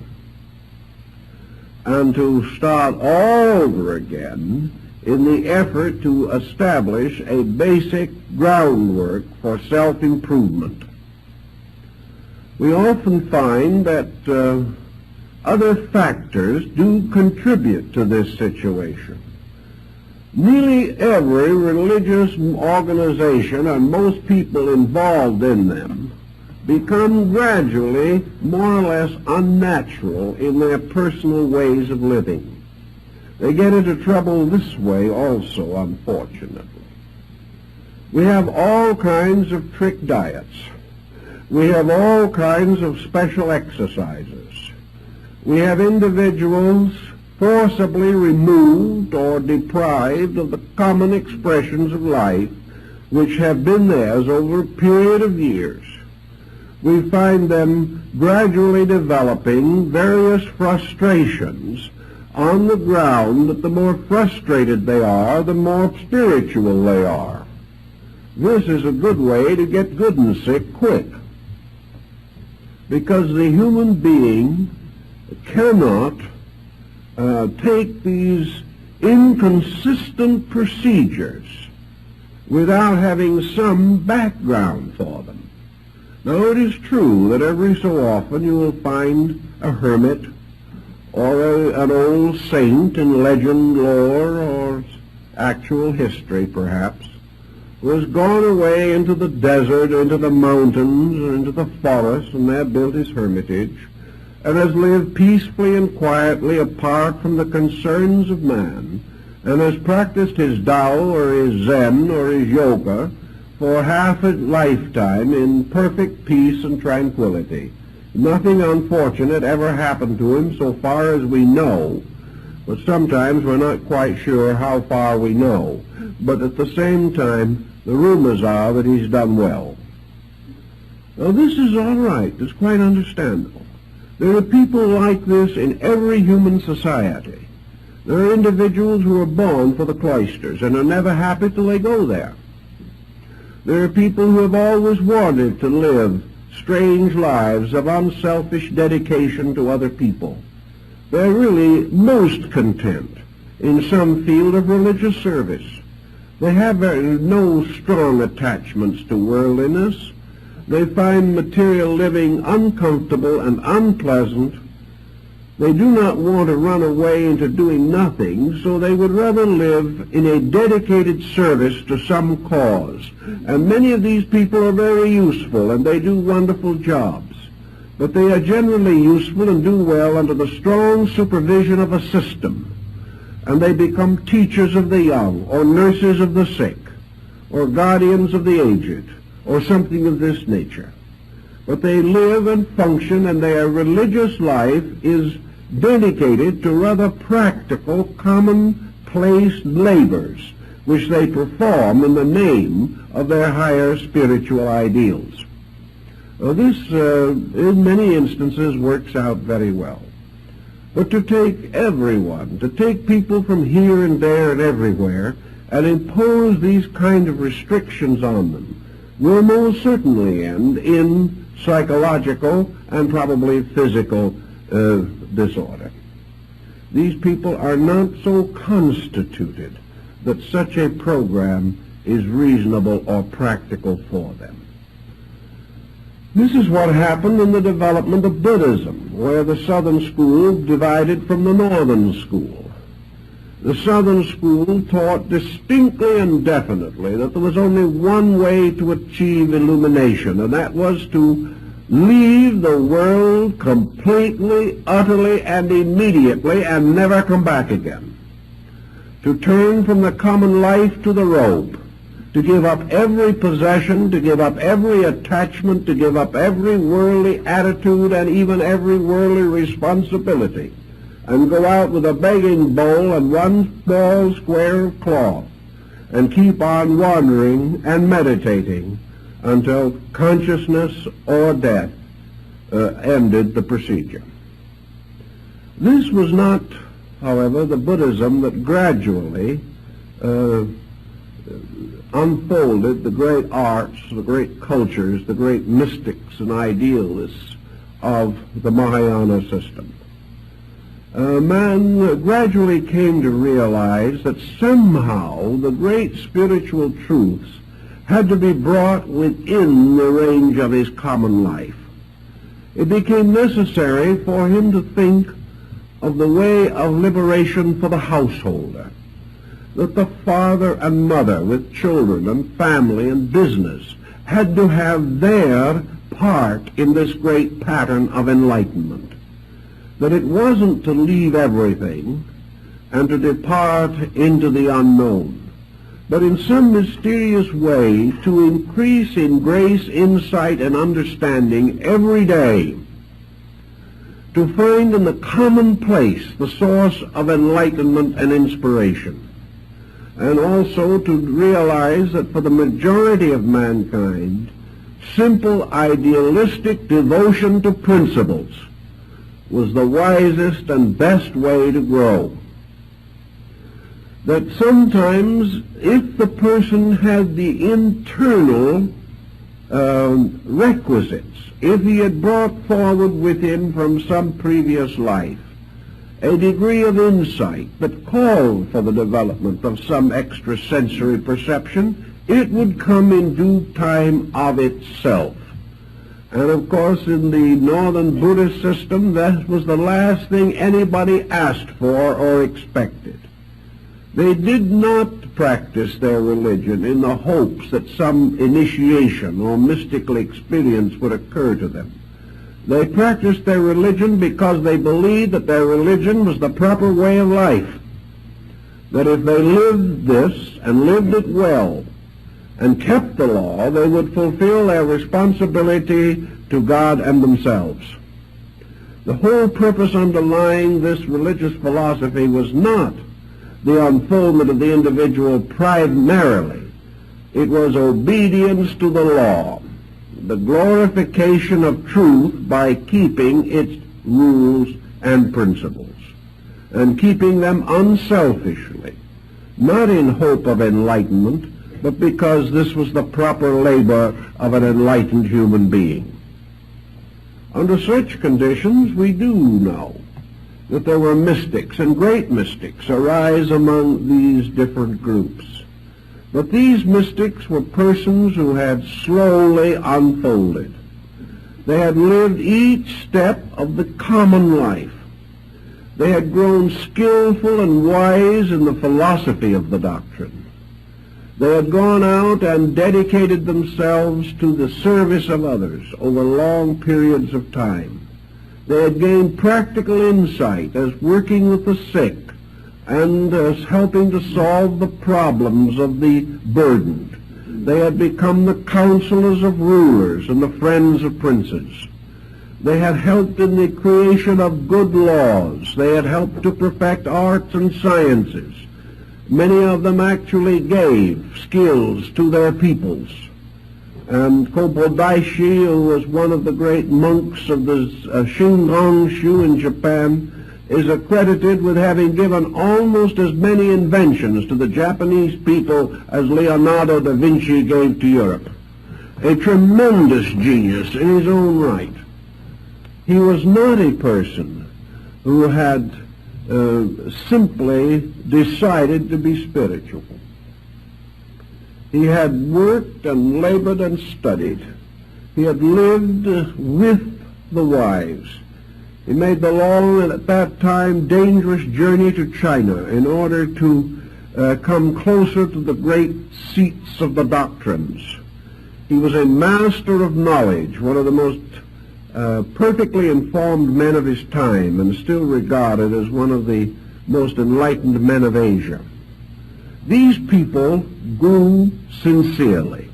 and to start all over again in the effort to establish a basic groundwork for self-improvement. We often find that other factors do contribute to this situation. Nearly every religious organization and most people involved in them become gradually more or less unnatural in their personal ways of living. They get into trouble this way also, unfortunately. We have all kinds of trick diets. We have all kinds of special exercises. We have individuals forcibly removed or deprived of the common expressions of life which have been theirs over a period of years. We find them gradually developing various frustrations on the ground that the more frustrated they are, the more spiritual they are. This is a good way to get good and sick quick, because the human being cannot take these inconsistent procedures without having some background for them. Now, it is true that every so often you will find a hermit or an old saint in legend, lore, or actual history, perhaps, who has gone away into the desert, into the mountains, or into the forest, and there built his hermitage, and has lived peacefully and quietly apart from the concerns of man, and has practiced his Tao or his Zen or his Yoga for half a lifetime in perfect peace and tranquility. Nothing unfortunate ever happened to him so far as we know, but sometimes we're not quite sure how far we know. But at the same time, the rumors are that he's done well. Now, this is all right. It's quite understandable. There are people like this in every human society. There are individuals who are born for the cloisters and are never happy till they go there. There are people who have always wanted to live strange lives of unselfish dedication to other people. They're really most content in some field of religious service. They have no strong attachments to worldliness. They find material living uncomfortable and unpleasant. They do not want to run away into doing nothing, so they would rather live in a dedicated service to some cause. And many of these people are very useful, and they do wonderful jobs. But they are generally useful and do well under the strong supervision of a system. And they become teachers of the young, or nurses of the sick, or guardians of the aged, or something of this nature. But they live and function, and their religious life is dedicated to rather practical, commonplace labors, which they perform in the name of their higher spiritual ideals. This, in many instances, works out very well. But to take everyone, to take people from here and there and everywhere, and impose these kind of restrictions on them, will most certainly end in psychological and probably physical disorder. These people are not so constituted that such a program is reasonable or practical for them. This is what happened in the development of Buddhism, where the Southern school divided from the Northern school. The Southern school taught distinctly and definitely that there was only one way to achieve illumination, and that was to leave the world completely, utterly, and immediately, and never come back again. To turn from the common life to the robe, to give up every possession, to give up every attachment, to give up every worldly attitude and even every worldly responsibility, and go out with a begging bowl and one small square of cloth, and keep on wandering and meditating until consciousness or death ended the procedure. This was not, however, the Buddhism that gradually unfolded the great arts, the great cultures, the great mystics and idealists of the Mahayana system. Man gradually came to realize that somehow the great spiritual truths had to be brought within the range of his common life. It became necessary for him to think of the way of liberation for the householder, that the father and mother with children and family and business had to have their part in this great pattern of enlightenment, that it wasn't to leave everything and to depart into the unknown, but in some mysterious way to increase in grace, insight, and understanding every day, to find in the commonplace the source of enlightenment and inspiration, and also to realize that for the majority of mankind, simple idealistic devotion to principles was the wisest and best way to grow. That sometimes if the person had the internal requisites, if he had brought forward with him from some previous life a degree of insight that called for the development of some extrasensory perception, it would come in due time of itself. And of course in the Northern Buddhist system, that was the last thing anybody asked for or expected. They did not practice their religion in the hopes that some initiation or mystical experience would occur to them. They practiced their religion because they believed that their religion was the proper way of life, that if they lived this and lived it well and kept the law, they would fulfill their responsibility to God and themselves. The whole purpose underlying this religious philosophy was not the unfoldment of the individual primarily. It was obedience to the law. the glorification of truth by keeping its rules and principles, and keeping them unselfishly, not in hope of enlightenment, but because this was the proper labor of an enlightened human being. Under such conditions, we do know that there were mystics, and great mystics arise among these different groups. But these mystics were persons who had slowly unfolded. They had lived each step of the common life. They had grown skillful and wise in the philosophy of the doctrine. They had gone out and dedicated themselves to the service of others over long periods of time. They had gained practical insight as working with the sick and as helping to solve the problems of the burdened. They had become the counselors of rulers and the friends of princes. They had helped in the creation of good laws. They had helped to perfect arts and sciences. Many of them actually gave skills to their peoples. And Kobodaishi, who was one of the great monks of the Shingon-shu in Japan, is accredited with having given almost as many inventions to the Japanese people as Leonardo da Vinci gave to Europe. A tremendous genius in his own right. He was not a person who had simply decided to be spiritual. He had worked and labored and studied. He had lived with the wise. He made the long and at that time dangerous journey to China in order to come closer to the great seats of the doctrines. He was a master of knowledge, one of the most perfectly informed men of his time, and still regarded as one of the most enlightened men of Asia. These people grew sincerely.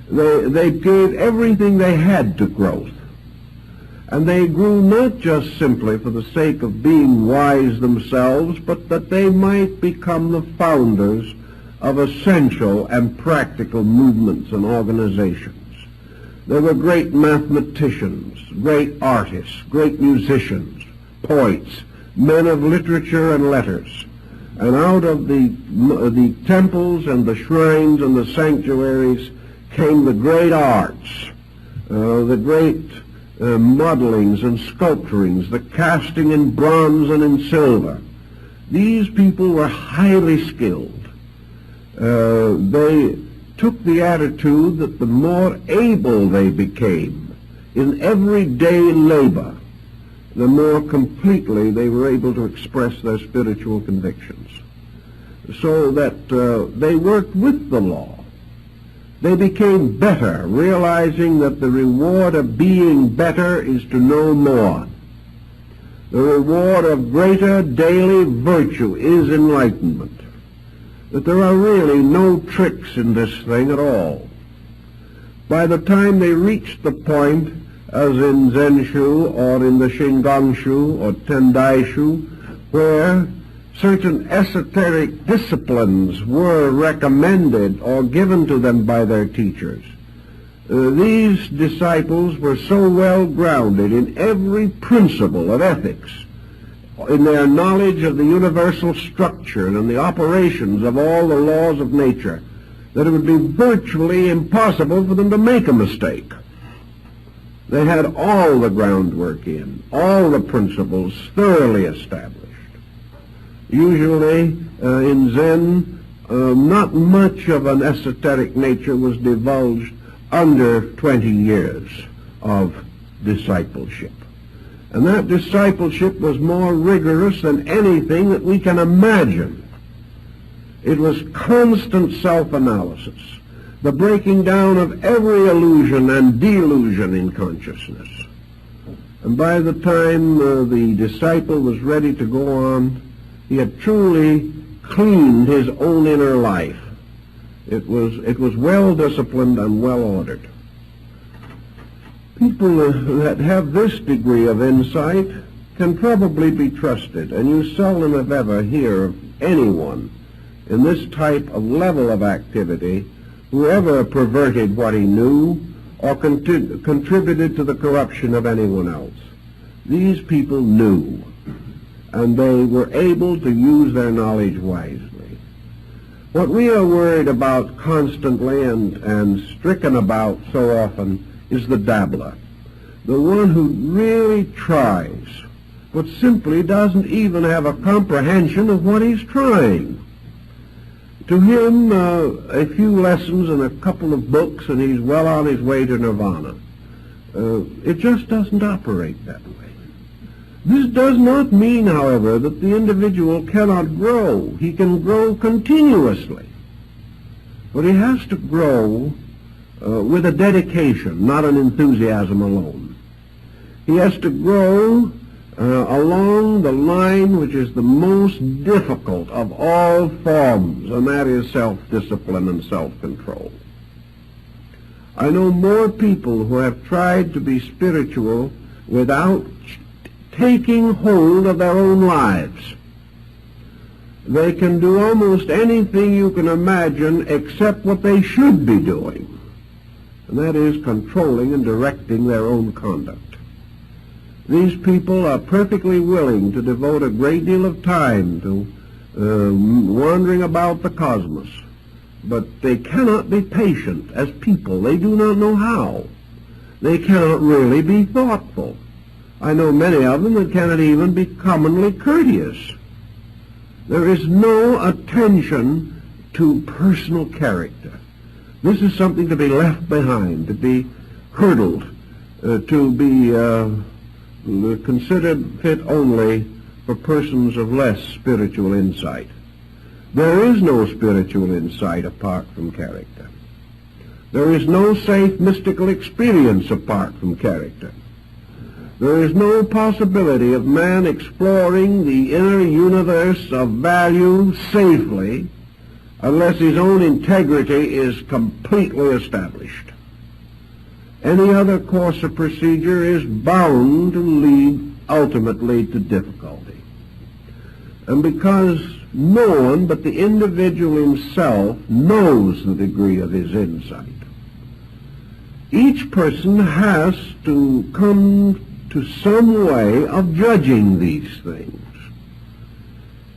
They gave everything they had to growth. And they grew not just simply for the sake of being wise themselves, but that they might become the founders of essential and practical movements and organizations. They were great mathematicians, great artists, great musicians, poets, men of literature and letters. And out of the temples and the shrines and the sanctuaries came the great arts, the great modelings and sculpturings, the casting in bronze and in silver. These people were highly skilled. They took the attitude that the more able they became in everyday labor, the more completely they were able to express their spiritual convictions. So that they worked with the law. They became better, realizing that the reward of being better is to know more. The reward of greater daily virtue is enlightenment. That there are really no tricks in this thing at all. By the time they reached the point, as in Zenshu or in the Shingon-shu or Tendai-shu, where certain esoteric disciplines were recommended or given to them by their teachers, these disciples were so well grounded in every principle of ethics, in their knowledge of the universal structure and the operations of all the laws of nature, that it would be virtually impossible for them to make a mistake. They had all the groundwork in, all the principles thoroughly established. Usually in Zen, not much of an esoteric nature was divulged under 20 years of discipleship. And that discipleship was more rigorous than anything that we can imagine. It was constant self-analysis, the breaking down of every illusion and delusion in consciousness. And by the time the disciple was ready to go on, he had truly cleaned his own inner life. It was well disciplined and well ordered. People that have this degree of insight can probably be trusted, and you seldom if ever hear of anyone in this type of level of activity who ever perverted what he knew or contributed to the corruption of anyone else. These people knew, and they were able to use their knowledge wisely. What we are worried about constantly and stricken about so often is the dabbler, the one who really tries, but simply doesn't even have a comprehension of what he's trying. To him, a few lessons and a couple of books, and he's well on his way to nirvana. It just doesn't operate that way. This does not mean, however, that the individual cannot grow. He can grow continuously. But he has to grow with a dedication, not an enthusiasm alone. He has to grow along the line which is the most difficult of all forms, and that is self-discipline and self-control. I know more people who have tried to be spiritual without taking hold of their own lives. They can do almost anything you can imagine except what they should be doing, and that is controlling and directing their own conduct. These people are perfectly willing to devote a great deal of time to wandering about the cosmos, but they cannot be patient as people. They do not know how. They cannot really be thoughtful. I know many of them that cannot even be commonly courteous. There is no attention to personal character. This is something to be left behind, to be hurdled, to be considered fit only for persons of less spiritual insight. There is no spiritual insight apart from character. There is no safe mystical experience apart from character. There is no possibility of man exploring the inner universe of value safely unless his own integrity is completely established. Any other course of procedure is bound to lead ultimately to difficulty. And because no one but the individual himself knows the degree of his insight, each person has to come to some way of judging these things.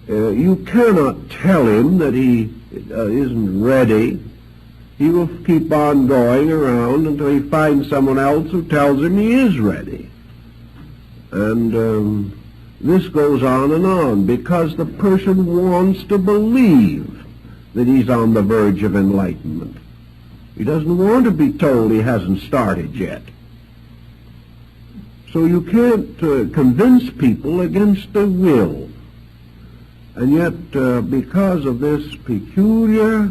You cannot tell him that he isn't ready. He will keep on going around until he finds someone else who tells him he is ready. And this goes on because the person wants to believe that he's on the verge of enlightenment. He doesn't want to be told he hasn't started yet. So you can't convince people against their will. And yet, because of this peculiar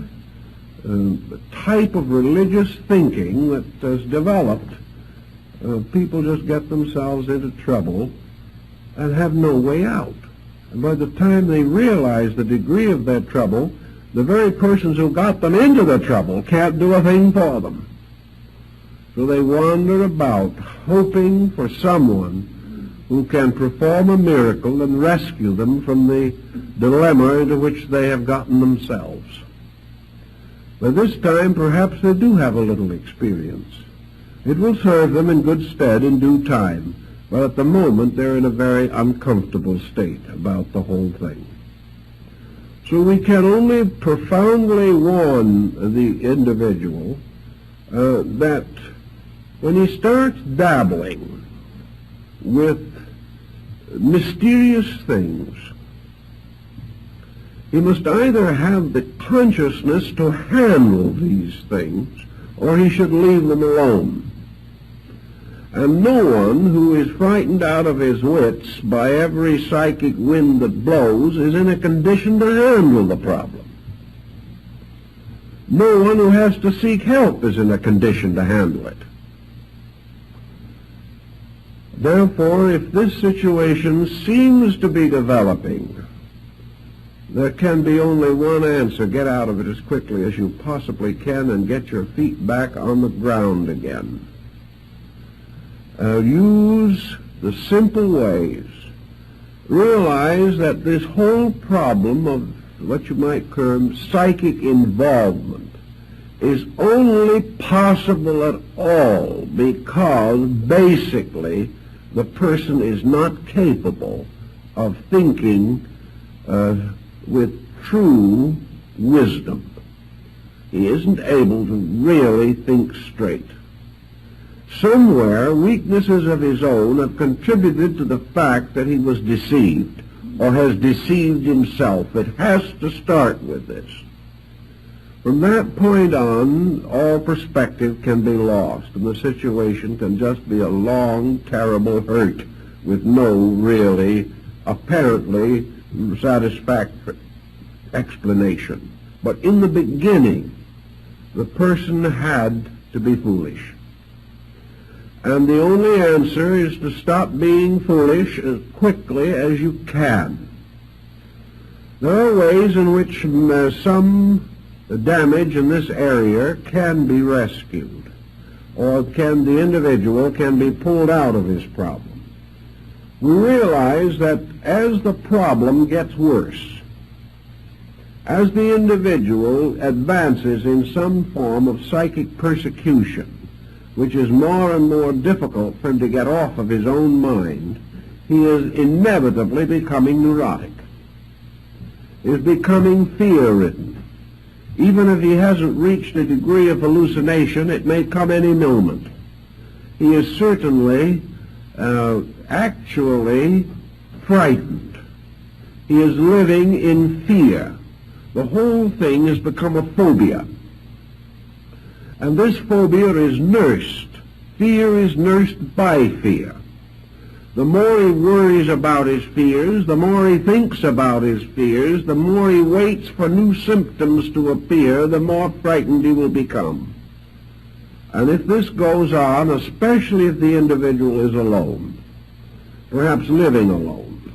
type of religious thinking that has developed, people just get themselves into trouble and have no way out. And by the time they realize the degree of their trouble, the very persons who got them into the trouble can't do a thing for them. So they wander about hoping for someone who can perform a miracle and rescue them from the dilemma into which they have gotten themselves. By this time, perhaps they do have a little experience. It will serve them in good stead in due time, but at the moment they're in a very uncomfortable state about the whole thing. So we can only profoundly warn the individual that when he starts dabbling with mysterious things, he must either have the consciousness to handle these things, or he should leave them alone. And no one who is frightened out of his wits by every psychic wind that blows is in a condition to handle the problem. No one who has to seek help is in a condition to handle it. Therefore, if this situation seems to be developing, there can be only one answer. Get out of it as quickly as you possibly can and get your feet back on the ground again. Use the simple ways. Realize that this whole problem of what you might term psychic involvement is only possible at all because basically the person is not capable of thinking with true wisdom. He isn't able to really think straight. Somewhere, weaknesses of his own have contributed to the fact that he was deceived, or has deceived himself. It has to start with this. From that point on, all perspective can be lost, and the situation can just be a long, terrible hurt with no really, apparently, satisfactory explanation. But in the beginning, the person had to be foolish. And the only answer is to stop being foolish as quickly as you can. There are ways in which some damage in this area can be rescued, or the individual can be pulled out of his problem. We realize that as the problem gets worse, as the individual advances in some form of psychic persecution, which is more and more difficult for him to get off of his own mind, he is inevitably becoming neurotic. He is becoming fear-ridden. Even if he hasn't reached a degree of hallucination, it may come any moment. He is certainly actually frightened. He is living in fear. The whole thing has become a phobia. And this phobia is nursed. Fear is nursed by fear. The more he worries about his fears, the more he thinks about his fears, the more he waits for new symptoms to appear, the more frightened he will become. And if this goes on, especially if the individual is alone, perhaps living alone,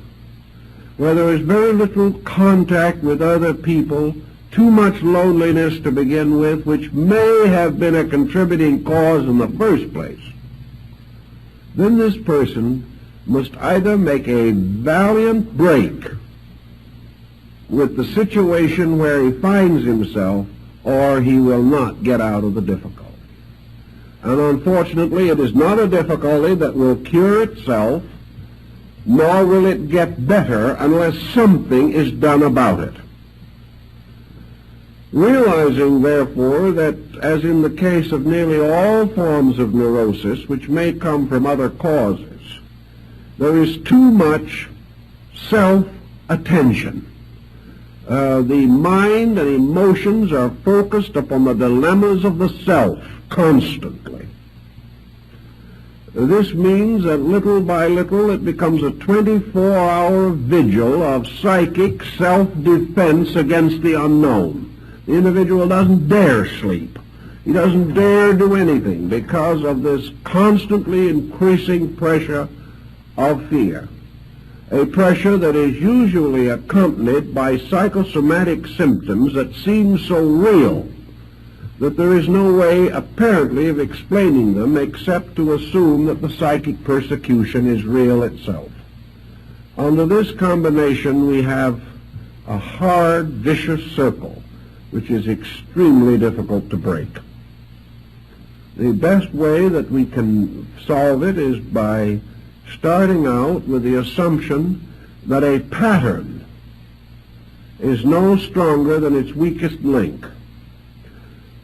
where there is very little contact with other people, too much loneliness to begin with, which may have been a contributing cause in the first place, then this person must either make a valiant break with the situation where he finds himself, or he will not get out of the difficulty. And unfortunately, it is not a difficulty that will cure itself, nor will it get better unless something is done about it. Realizing, therefore, that as in the case of nearly all forms of neurosis, which may come from other causes, there is too much self-attention. The mind and emotions are focused upon the dilemmas of the self constantly. This means that little by little it becomes a 24-hour vigil of psychic self-defense against the unknown. The individual doesn't dare sleep. He doesn't dare do anything because of this constantly increasing pressure of fear. A pressure that is usually accompanied by psychosomatic symptoms that seem so real that there is no way apparently of explaining them except to assume that the psychic persecution is real itself. Under this combination we have a hard, vicious circle which is extremely difficult to break. The best way that we can solve it is by starting out with the assumption that a pattern is no stronger than its weakest link.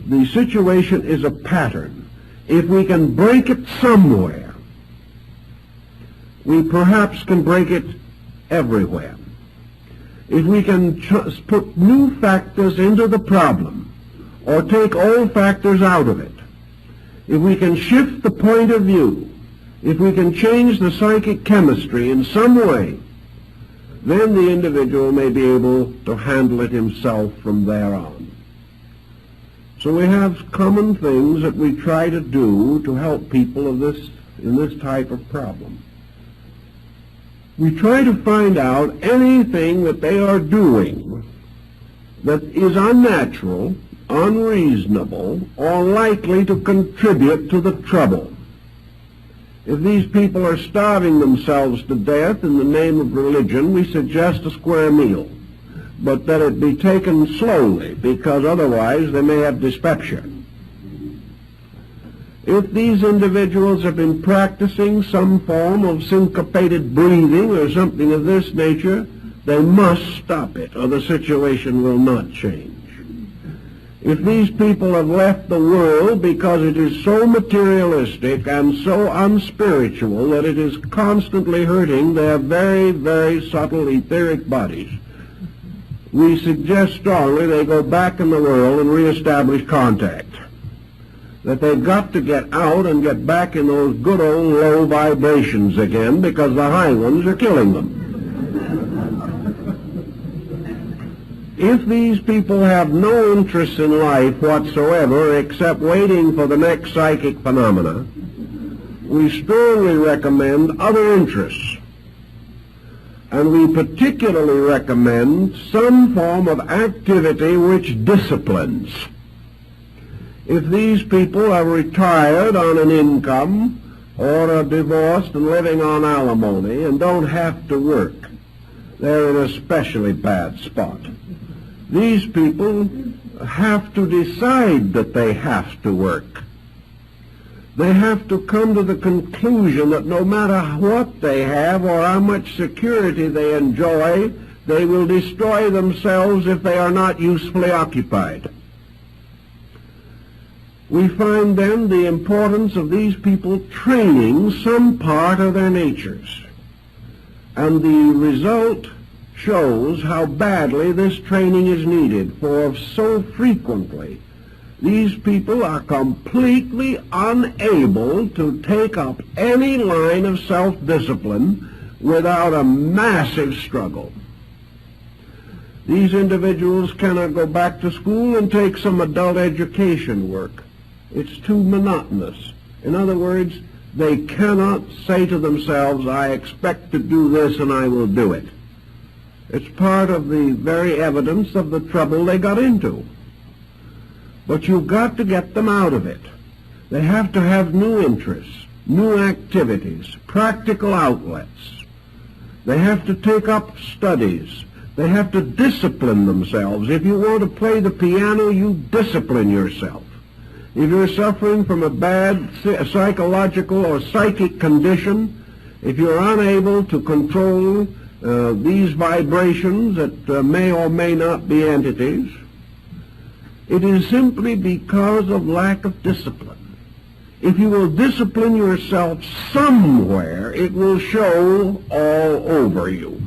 The situation is a pattern. If we can break it somewhere, we perhaps can break it everywhere. If we can put new factors into the problem, or take old factors out of it, if we can shift the point of view, if we can change the psychic chemistry in some way, then the individual may be able to handle it himself from there on. So we have common things that we try to do to help people in this type of problem. We try to find out anything that they are doing that is unnatural, unreasonable, or likely to contribute to the trouble. If these people are starving themselves to death in the name of religion, we suggest a square meal. but that it be taken slowly, because otherwise they may have dyspepsia. If these individuals have been practicing some form of syncopated breathing or something of this nature, they must stop it, or the situation will not change. If these people have left the world because it is so materialistic and so unspiritual that it is constantly hurting their very, very subtle etheric bodies, we suggest strongly they go back in the world and reestablish contact. That they've got to get out and get back in those good old low vibrations again, because the high ones are killing them. If these people have no interest in life whatsoever except waiting for the next psychic phenomena, we strongly recommend other interests. And we particularly recommend some form of activity which disciplines. If these people are retired on an income or are divorced and living on alimony and don't have to work, they're in a especially bad spot. These people have to decide that they have to work. They have to come to the conclusion that no matter what they have or how much security they enjoy, they will destroy themselves if they are not usefully occupied. We find then the importance of these people training some part of their natures. And the result shows how badly this training is needed, for so frequently these people are completely unable to take up any line of self-discipline without a massive struggle. These individuals cannot go back to school and take some adult education work. It's too monotonous. In other words, they cannot say to themselves, I expect to do this and I will do it. It's part of the very evidence of the trouble they got into. But you've got to get them out of it. They have to have new interests, new activities, practical outlets. They have to take up studies. They have to discipline themselves. If you want to play the piano, you discipline yourself. If you're suffering from a bad psychological or psychic condition, if you're unable to control these vibrations that may or may not be entities, it is simply because of lack of discipline. If you will discipline yourself somewhere, it will show all over you.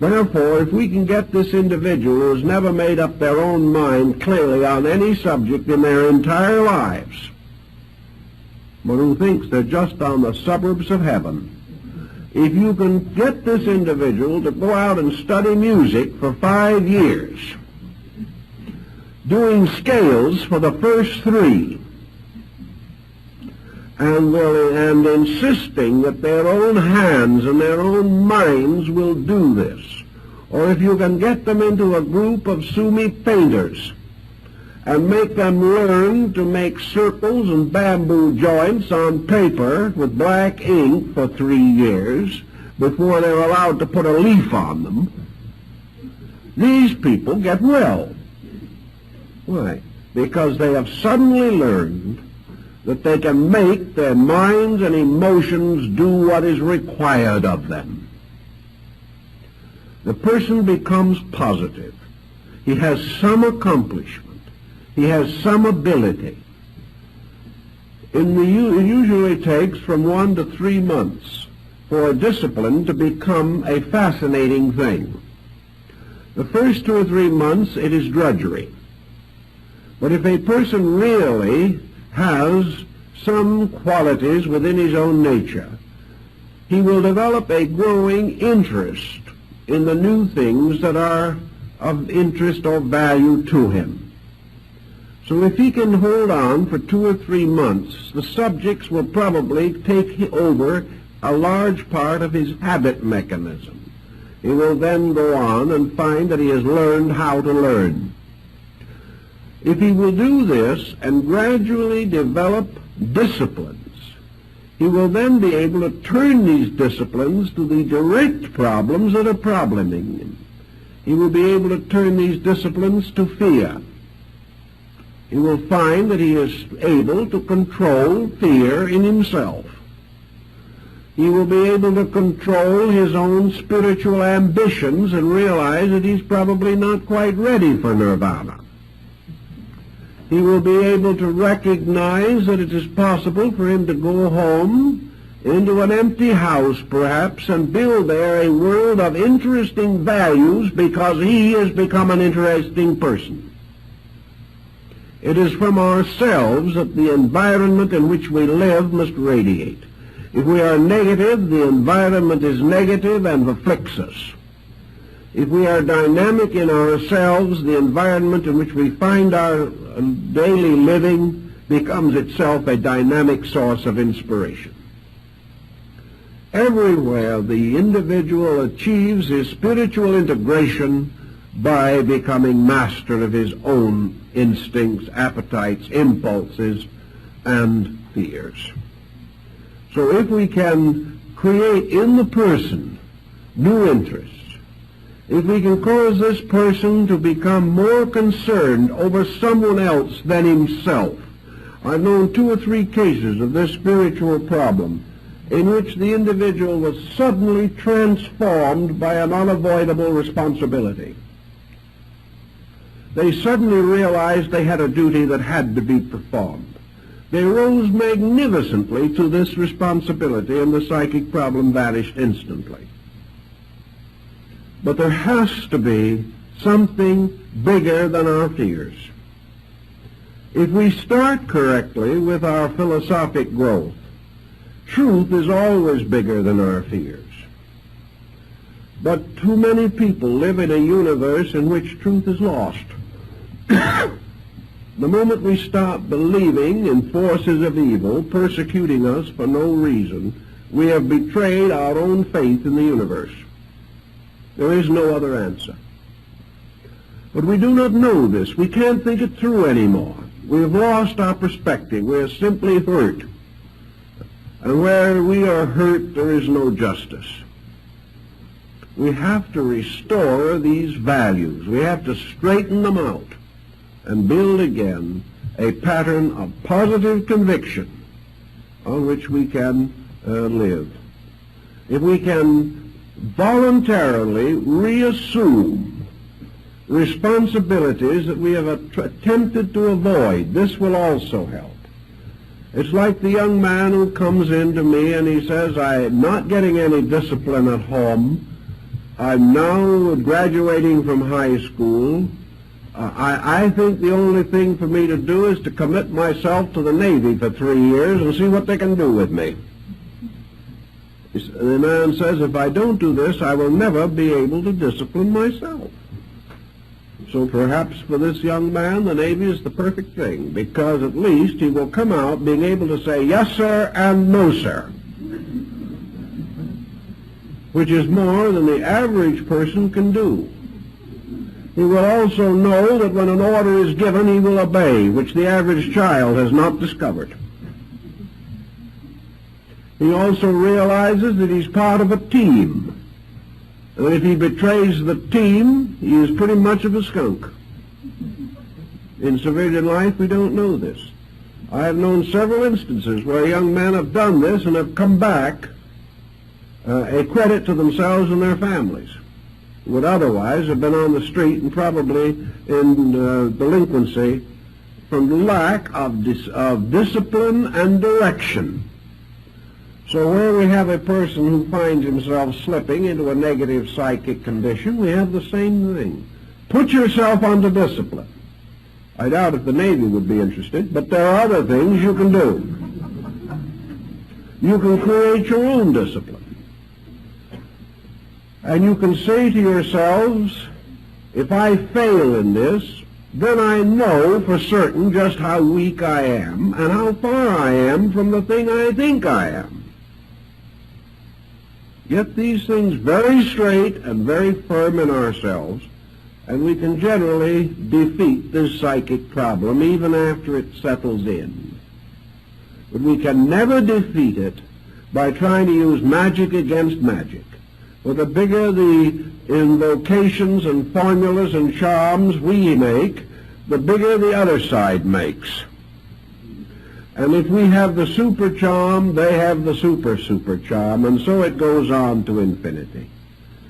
Therefore, if we can get this individual who has never made up their own mind clearly on any subject in their entire lives, but who thinks they're just on the suburbs of heaven, if you can get this individual to go out and study music for 5 years, doing scales for the first 3, and insisting that their own hands and their own minds will do this, or if you can get them into a group of Sumi painters and make them learn to make circles and bamboo joints on paper with black ink for 3 years before they're allowed to put a leaf on them, these people get well. Why? Because they have suddenly learned that they can make their minds and emotions do what is required of them. The person becomes positive. He has some accomplishment. He has some ability. It usually takes from 1 to 3 months for a discipline to become a fascinating thing. The first 2 or 3 months, it is drudgery. But if a person really has some qualities within his own nature, he will develop a growing interest in the new things that are of interest or value to him. So if he can hold on for 2 or 3 months, the subjects will probably take over a large part of his habit mechanism. He will then go on and find that he has learned how to learn. If he will do this and gradually develop disciplines, he will then be able to turn these disciplines to the direct problems that are probleming him. He will be able to turn these disciplines to fear. He will find that he is able to control fear in himself. He will be able to control his own spiritual ambitions and realize that he's probably not quite ready for nirvana. He will be able to recognize that it is possible for him to go home into an empty house, perhaps, and build there a world of interesting values because he has become an interesting person. It is from ourselves that the environment in which we live must radiate. If we are negative, the environment is negative and afflicts us. If we are dynamic in ourselves, the environment in which we find our daily living becomes itself a dynamic source of inspiration. Everywhere the individual achieves his spiritual integration by becoming master of his own instincts, appetites, impulses, and fears. So if we can create in the person new interests, if we can cause this person to become more concerned over someone else than himself. I've known 2 or 3 cases of this spiritual problem in which the individual was suddenly transformed by an unavoidable responsibility. They suddenly realized they had a duty that had to be performed. They rose magnificently to this responsibility, and the psychic problem vanished instantly. But there has to be something bigger than our fears. If we start correctly with our philosophic growth, truth is always bigger than our fears. But too many people live in a universe in which truth is lost. The moment we stop believing in forces of evil persecuting us for no reason, we have betrayed our own faith in the universe. There is no other answer. But we do not know this. We can't think it through anymore. We have lost our perspective. We are simply hurt. And where we are hurt, there is no justice. We have to restore these values. We have to straighten them out and build again a pattern of positive conviction on which we can live. If we can voluntarily reassume responsibilities that we have attempted to avoid, this will also help. It's like the young man who comes in to me and he says, I'm not getting any discipline at home. I'm now graduating from high school. I think the only thing for me to do is to commit myself to the Navy for 3 years and see what they can do with me. The man says, if I don't do this, I will never be able to discipline myself. So perhaps for this young man, the Navy is the perfect thing, because at least he will come out being able to say yes, sir, and no, sir, which is more than the average person can do. He will also know that when an order is given, he will obey, which the average child has not discovered. He also realizes that he's part of a team. And if he betrays the team, he is pretty much of a skunk. In civilian life, we don't know this. I have known several instances where young men have done this and have come back a credit to themselves and their families, who would otherwise have been on the street and probably in delinquency from lack of discipline and direction. So where we have a person who finds himself slipping into a negative psychic condition, we have the same thing. Put yourself under discipline. I doubt if the Navy would be interested, but there are other things you can do. You can create your own discipline. And you can say to yourselves, if I fail in this, then I know for certain just how weak I am and how far I am from the thing I think I am. Get these things very straight and very firm in ourselves, and we can generally defeat this psychic problem even after it settles in. But we can never defeat it by trying to use magic against magic. For the bigger the invocations and formulas and charms we make, the bigger the other side makes. And if we have the super charm, they have the super charm, and so it goes on to infinity.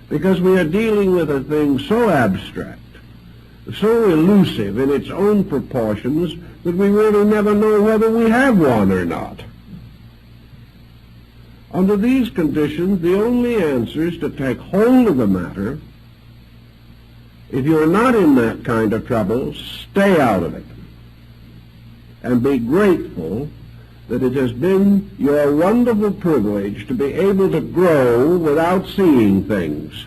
Because we are dealing with a thing so abstract, so elusive in its own proportions, that we really never know whether we have one or not. Under these conditions, the only answer is to take hold of the matter. If you're not in that kind of trouble, stay out of it. And be grateful that it has been your wonderful privilege to be able to grow without seeing things.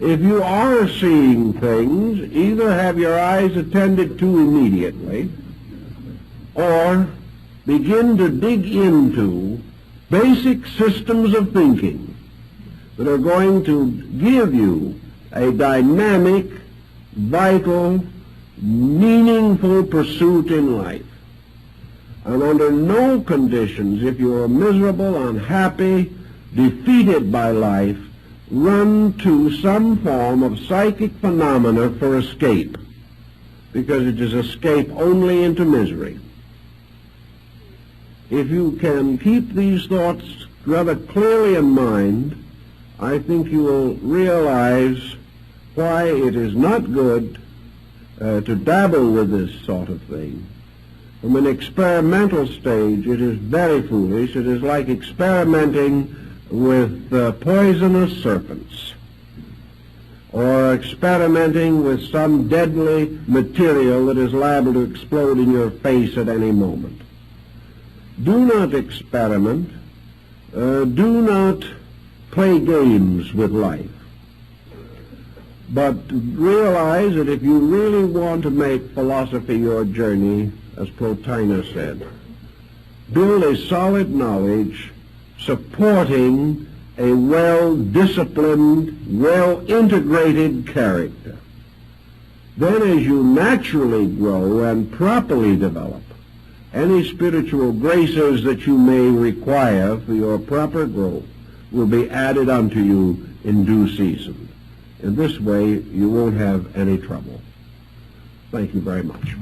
If you are seeing things, either have your eyes attended to immediately, or begin to dig into basic systems of thinking that are going to give you a dynamic, vital, meaningful pursuit in life. And under no conditions, if you are miserable, unhappy, defeated by life, run to some form of psychic phenomena for escape, because it is escape only into misery. If you can keep these thoughts rather clearly in mind, I think you will realize why it is not good to dabble with this sort of thing. From an experimental stage, it is very foolish. It is like experimenting with poisonous serpents, or experimenting with some deadly material that is liable to explode in your face at any moment. Do not experiment. Do not play games with life. But realize that if you really want to make philosophy your journey, as Plotinus said, build a solid knowledge supporting a well-disciplined, well-integrated character. Then as you naturally grow and properly develop, any spiritual graces that you may require for your proper growth will be added unto you in due season. In this way, you won't have any trouble. Thank you very much.